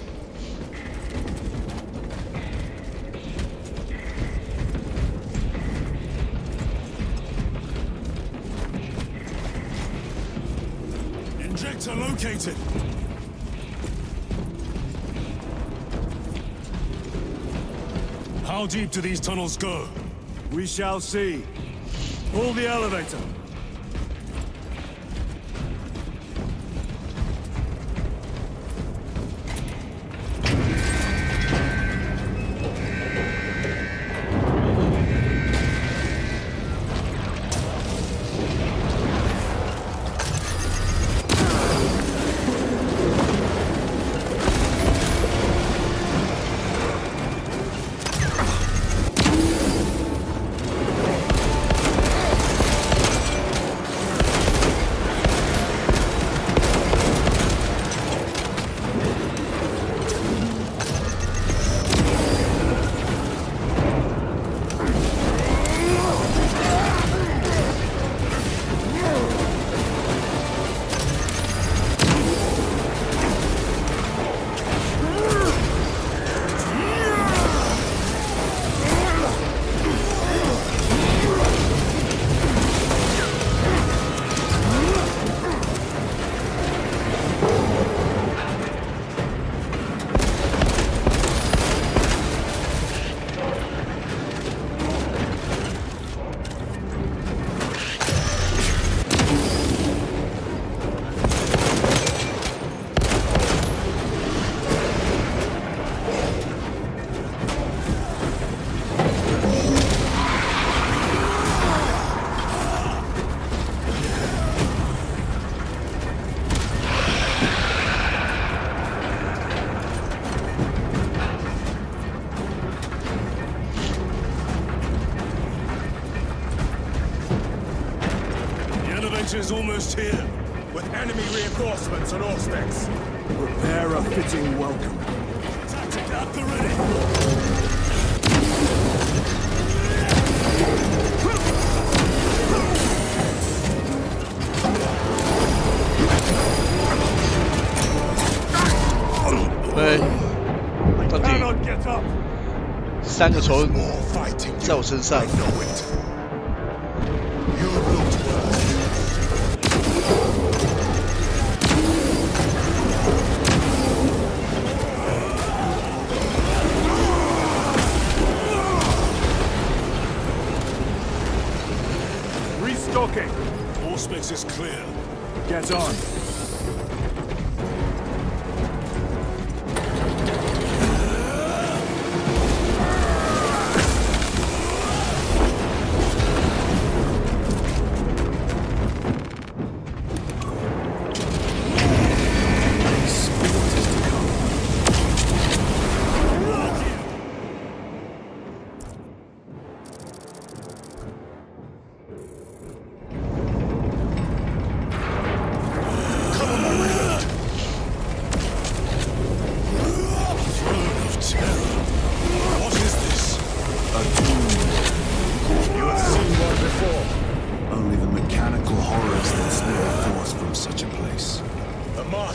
Injector located. How deep do these tunnels go? We shall see. Pull the elevator. Is almost here. With enemy reinforcements on all specs. Prepare a fitting welcome. Tactic at the ready.到底3个仇人在我身上。Restocking. All space is clear. Get on.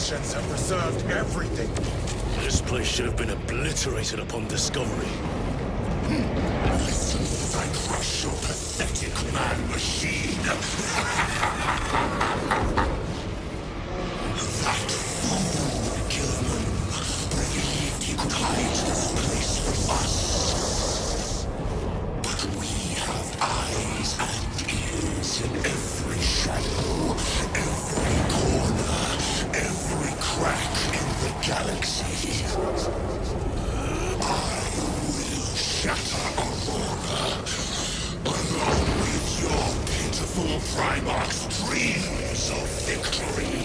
Martians have preserved everything. This place should have been obliterated upon discovery. Listen as I crush your pathetic man-machine. That fool, Gilman, believed he could hide this place from us. But we have eyes and ears in every shadow, every corner, every crack in the galaxy. I will shatter Aurora, along with your pitiful Primarch's dreams of victory.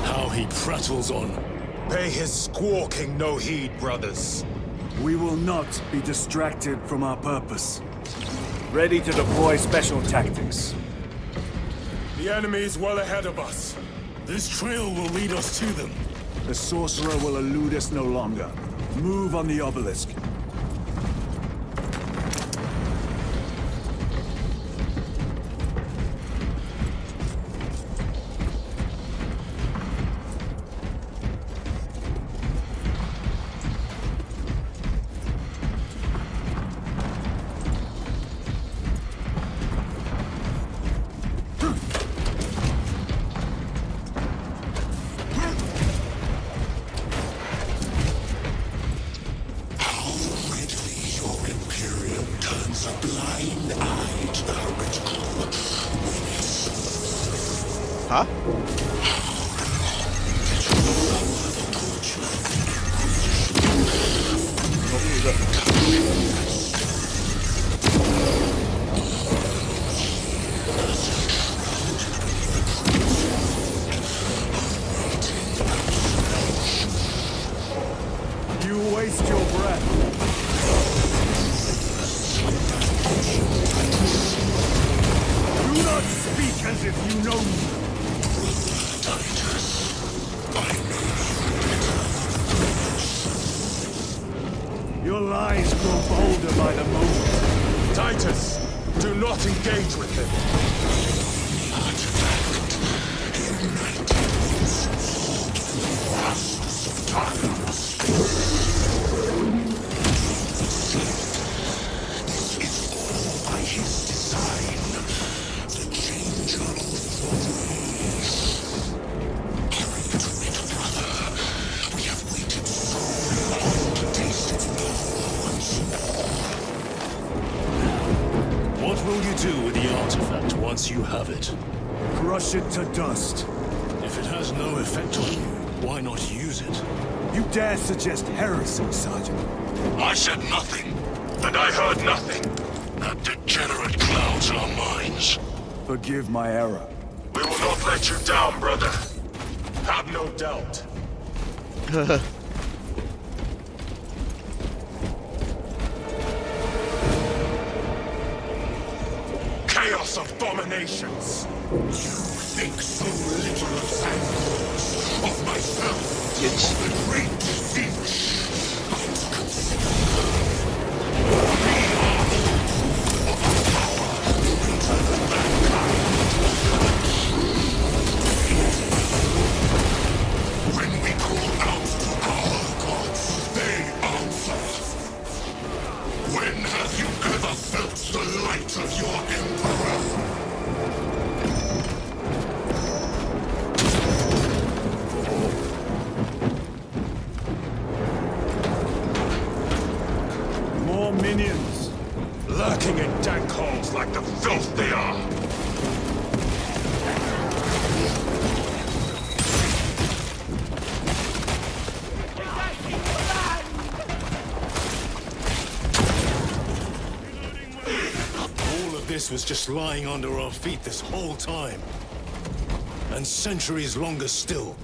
How he prattles on. Pay his squawking no heed, brothers. We will not be distracted from our purpose. Ready to deploy special tactics. The enemy is well ahead of us. This trail will lead us to them. The sorcerer will elude us no longer. Move on the obelisk. Huh? You waste your breath. Do not speak as if you know me. Your lies grow bolder by the moment. Titus, do not engage with him. This is all by his design. The changer of thorns. Hurry to it, brother. We have waited so long to taste its power once more. What will you do with the artifact once you have it? Crush it to dust. If it has no effect on you, why not use it? You dare suggest heresy, Sergeant? I said nothing, and I heard nothing. That degenerate clouds our minds. Forgive my error. We will not let you down, brother. Have no doubt. Chaos abominations. You think so little of Sanders, of myself, of the great defeat. But consider we are of a power greater than mankind. When we call out to our gods, they answer. When have you ever felt the light of your Emperor? More minions. Lurking in dank holes like the filth they are. All of this was just lying under our feet this whole time. And centuries longer still.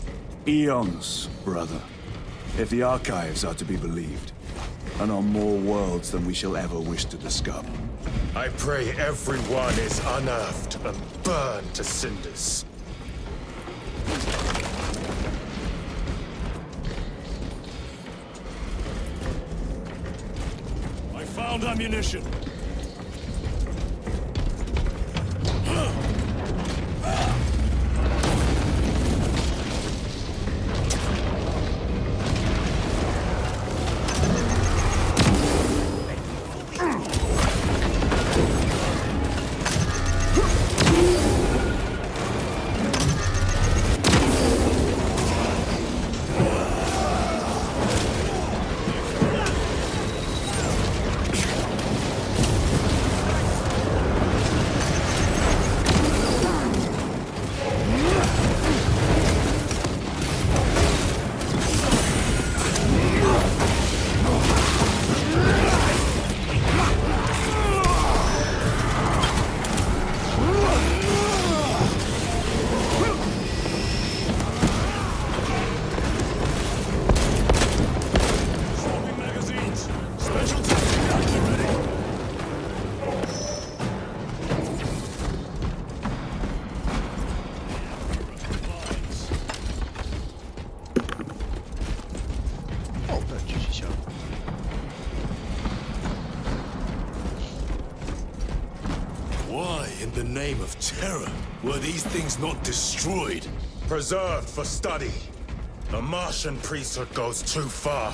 Eons, brother. If the archives are to be believed. And on more worlds than we shall ever wish to discover. I pray everyone is unearthed and burned to cinders. I found ammunition. in the name of terror were these things not destroyed? Preserved for study. The Martian priesthood goes too far.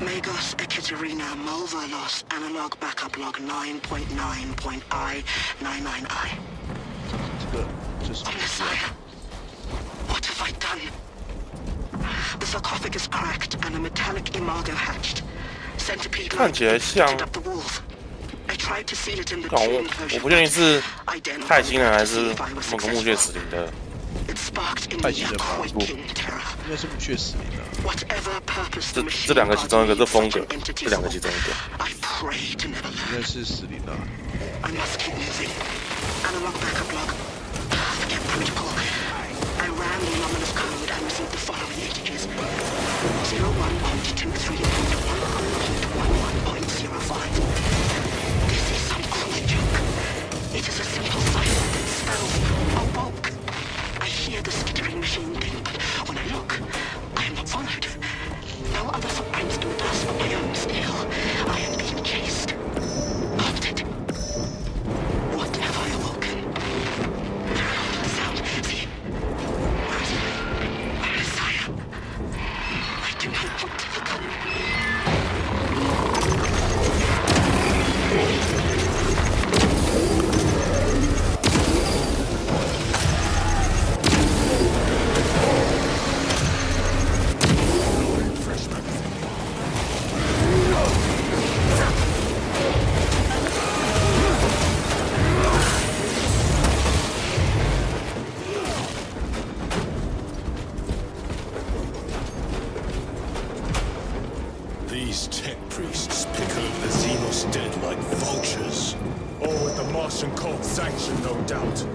Magos Ekaterina Mulverlos analog backup log 9.9.I99I. Messiah, what have I done? The sarcophagus cracked and a metallic imago hatched. Centipede light infected up the walls. I tried to seal it in the tomb closure. 我不确定是泰星人还是某个墓穴死灵的。 太极的吧，应该是墓穴死灵的。这两个其中一个，这风格，这两个其中一个。应该是死灵的。Analog backup log. Forget protocol. I ran the anomalous code and received the following messages: 01.23.1.11.05. This is some cruel joke. It is a simple cipher that spells awoke. I hear the skittering machine thing, but when I look, I am not followed. No other footprints in the dust but my own still. I am being chased. Haunted. What have I awoken? Sound. See? Where is Saya? I do not want to look up. These tech priests pick over the Xenos dead like vultures. All with the Martian cult sanction, no doubt.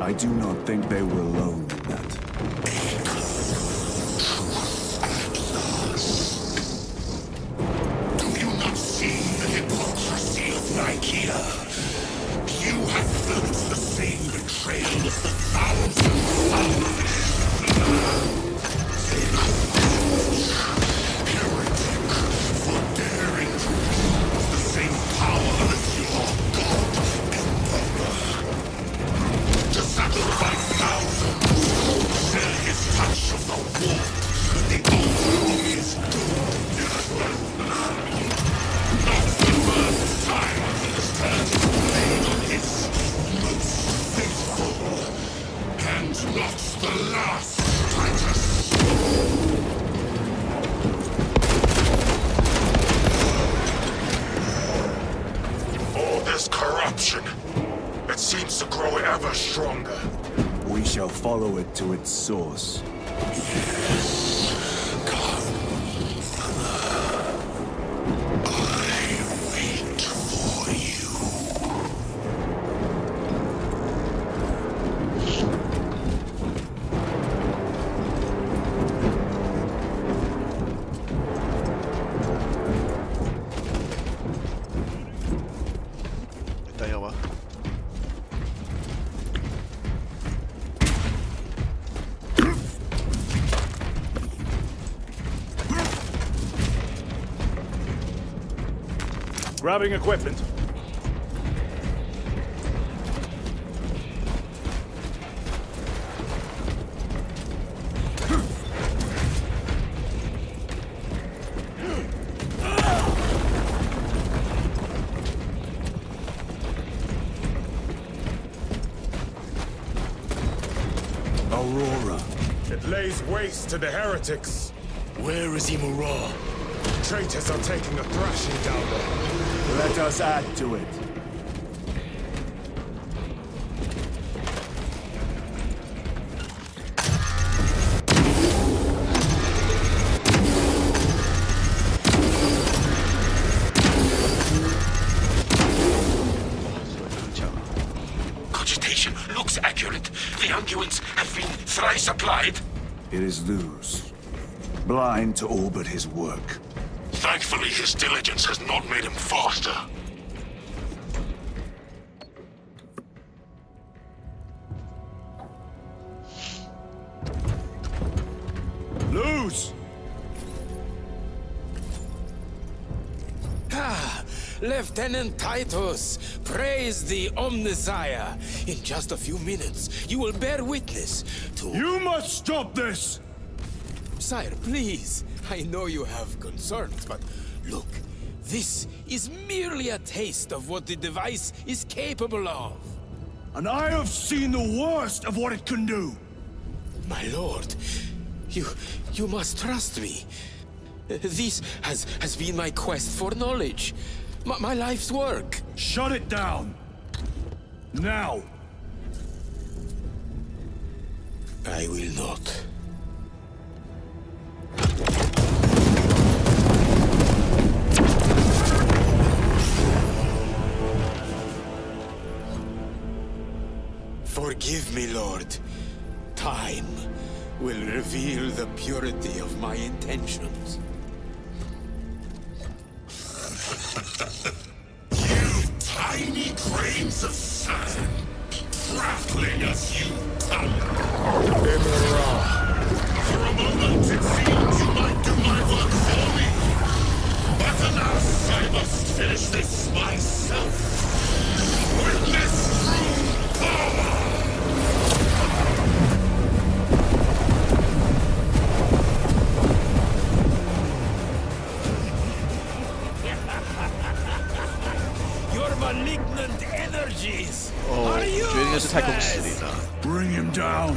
I do not think they were alone in that. Do you not see the hypocrisy of Nicaea? You have felt the same betrayal as the thousands others. Heretic, for daring to use the same power as your god and brother. To sacrifice thousands, share his touch of the warp, the altar of his doom. Not the first time he has turned his blade on his most faithful, and not the last, Titus. All this corruption, it seems to grow ever stronger. We shall follow it to its source. Grabbing equipment. Aurora. It lays waste to the heretics. Where is Imura? Traitors are taking a thrashing down there. Let us add to it. Cogitation looks accurate. The unguents have been thrice applied. It is Luz. Blind to all but his work. Thankfully, his diligence has not made him faster. Luz! Lieutenant Titus, praise the Omnisire. In just a few minutes, you will bear witness to... You must stop this! Sire, please. I know you have concerns, but look, this is merely a taste of what the device is capable of. And I have seen the worst of what it can do. My lord, you must trust me. This has been my quest for knowledge. My life's work. Shut it down. Now. I will not. Forgive me, Lord. Time will reveal the purity of my intentions. You tiny grains of sand, trampling as you thunder. For a moment it seemed you might do my work for me. But alas, I must finish this myself. Witness true power! Malignant energies. 哦，我觉得应该是太空使灵了。Bring him down.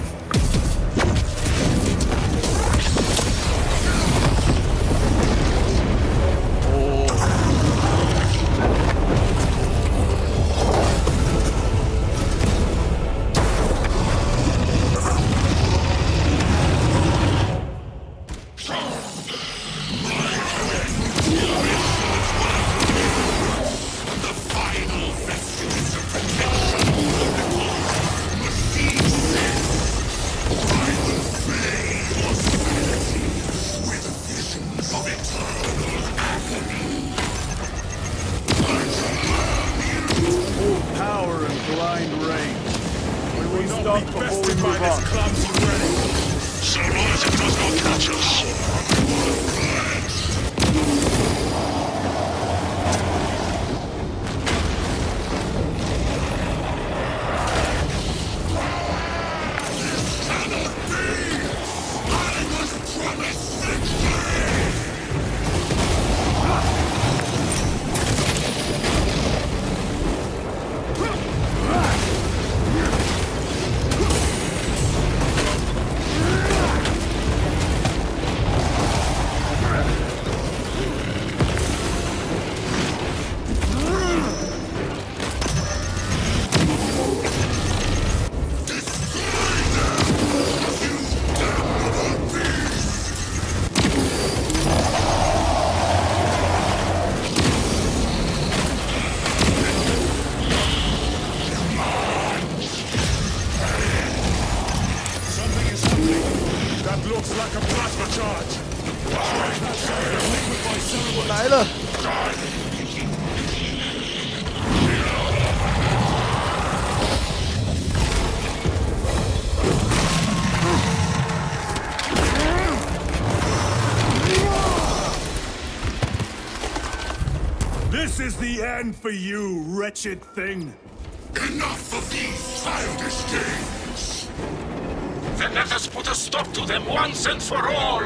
This is the end for you, wretched thing. Enough of these childish games! Then let us put a stop to them once and for all!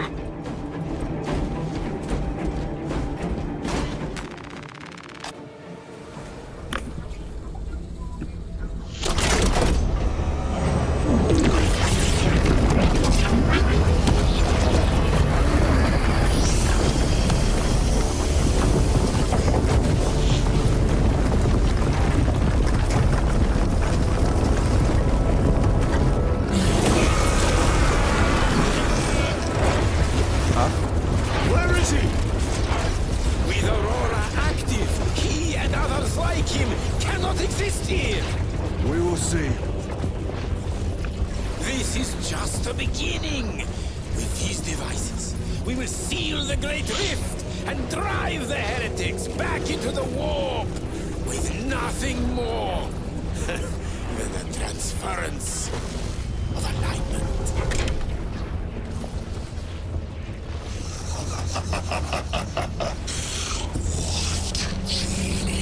What genius!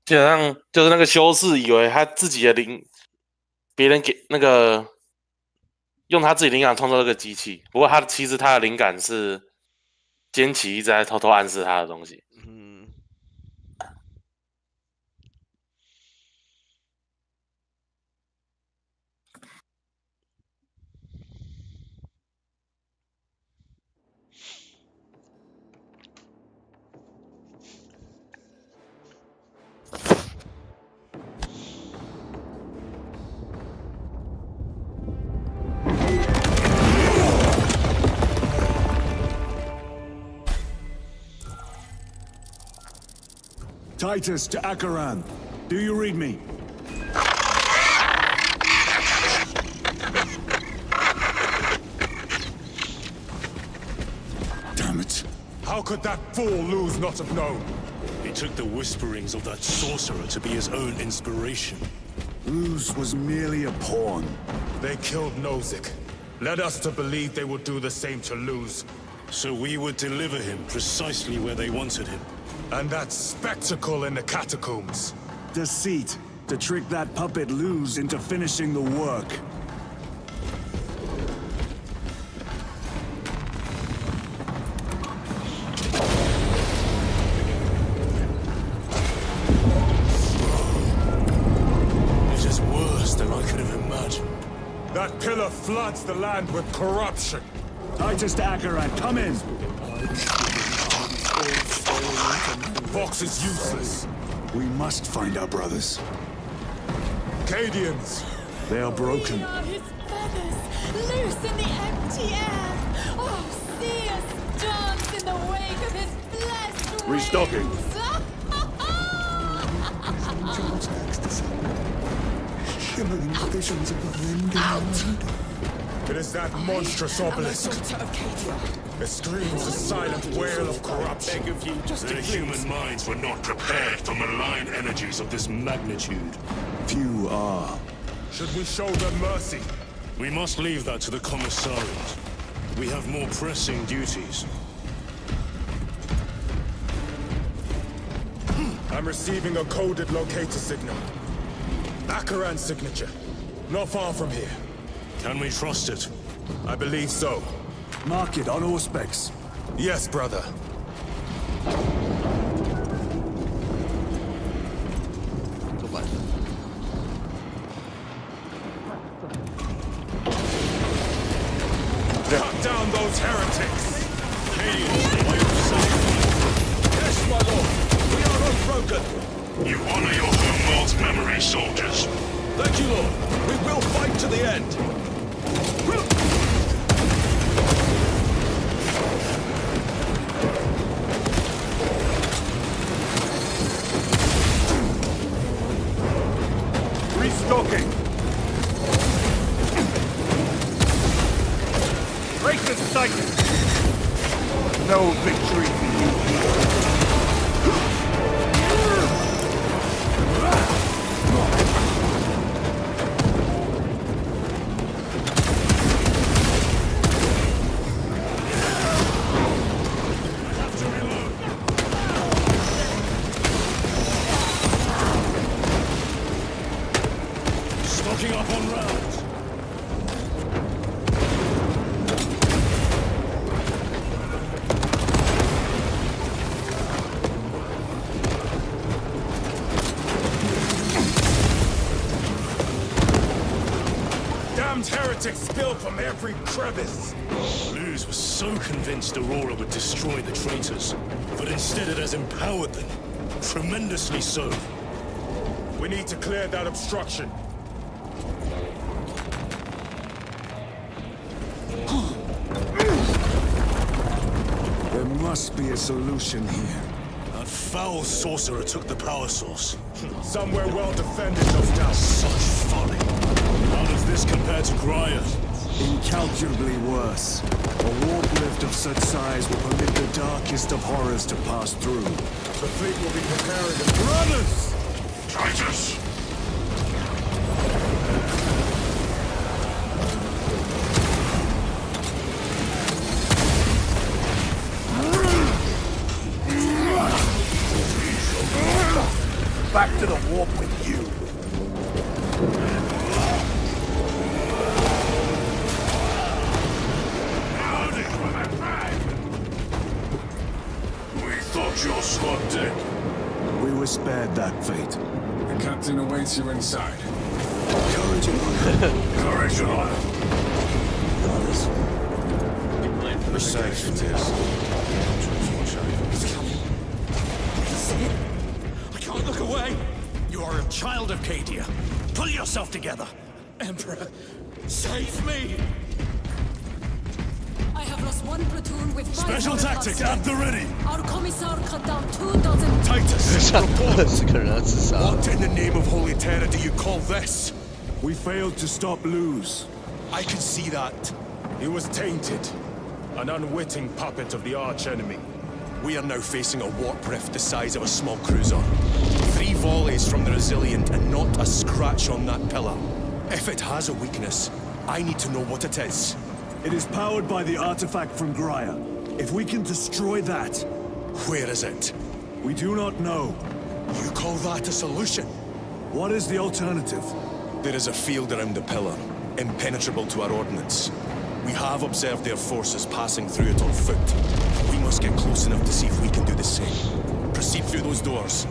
基本上就是那个修士以为他自己的别人给那个用他自己灵感创造这个机器，不过其实他的灵感是坚奇一直在偷偷暗示他的东西。Titus to Acheran. Do you read me? Damn it. How could that fool lose not have known? He took the whisperings of that sorcerer to be his own inspiration. Luz was merely a pawn. They killed Nozick. Led us to believe they would do the same to Luz. So we would deliver him precisely where they wanted him. And that spectacle in the catacombs. Deceit. To trick that puppet Luz into finishing the work. It is worse than I could have imagined. That pillar floods the land with corruption. Titus to Acheran, come in! Vox is useless. We must find our brothers. Cadians. They are broken. His feathers, loose in the empty air. Oh, see us dance in the wake of his blessed Restocking. Shimmering visions of the wind. It is that monstrous obelisk. It screams a silent wail of corruption. Their human minds were not prepared for malign energies of this magnitude. Few are. Should we show them mercy? We must leave that to the commissariat. We have more pressing duties. I'm receiving a coded locator signal. Acheran's signature. Not far from here. Can we trust it? I believe so. Mark it on Auspex. Yes, brother. Cut down those heretics! Yes, my lord! We are unbroken! You honor your homeworld's memory, soldiers. Thank you, lord! We will fight to the end! Restocking! Break this cycle! No victory for you. Stocking up on rounds. Damned heretics spill from every crevice! Luz was so convinced Aurora would destroy the traitors, but instead it has empowered them. Tremendously so. We need to clear that obstruction. There must be a solution here. That foul sorcerer took the power source. Somewhere well defended, no doubt. Such folly. How does this compare to Graia? Incalculably worse. A warp lift of such size will permit the darkest of horrors to pass through. The fleet will be preparing to... Brothers! Titus! Back to on deck. We were spared that fate. The captain awaits you inside. Courage and honor. Courage and honor. We're safe from this. He's coming. See it? I can't look away. You are a child of Cadia. Pull yourself together. Emperor, save me! I have lost one platoon with 500 Special tactic at the ready. Our commissar cut down 2 dozen. Titus, report. What in the name of Holy Terror do you call this? We failed to stop Luz. I can see that. He was tainted. An unwitting puppet of the arch-enemy. We are now facing a warp rift the size of a small cruiser. 3 volleys from the Resilient and not a scratch on that pillar. If it has a weakness, I need to know what it is. It is powered by the artifact from Graia. If we can destroy that... Where is it? We do not know. You call that a solution? What is the alternative? There is a field around the pillar, impenetrable to our ordnance. We have observed their forces passing through it on foot. We must get close enough to see if we can do the same. Proceed through those doors.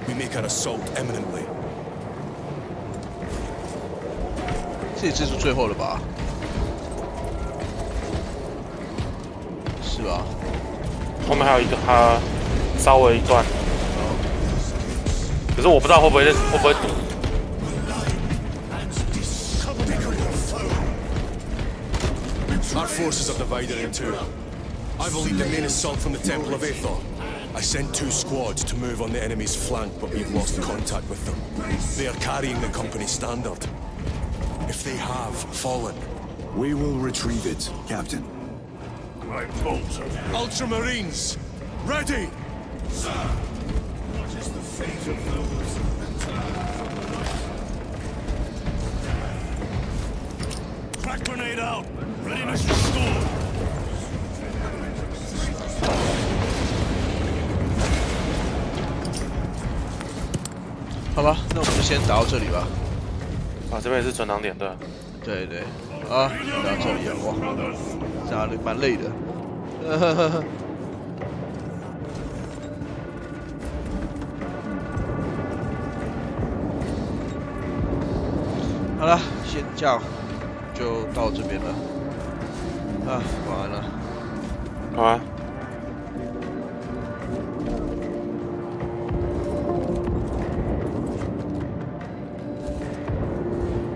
We make our assault imminently. 这是最后了吧？是吧？后面还有一个，他稍微一段，可是我不知道会不会堵。 Our forces are divided in two. I will lead the main assault from the Temple of Aethor. I sent 2 squads to move on the enemy's flank, but we've lost contact with them. They are carrying the company standard. If they have fallen, we will retrieve it, Captain. My bolts are... Ultramarines, ready! Sir, what is the fate of those? Crack grenade out! Readiness restored! 好吧，那我们就先打到这里吧。啊，这边也是存档点，对。对对，啊，打到这里啊，哇，打得蛮累的。好了，先这样，就到这边了。啊，晚安了。晚安。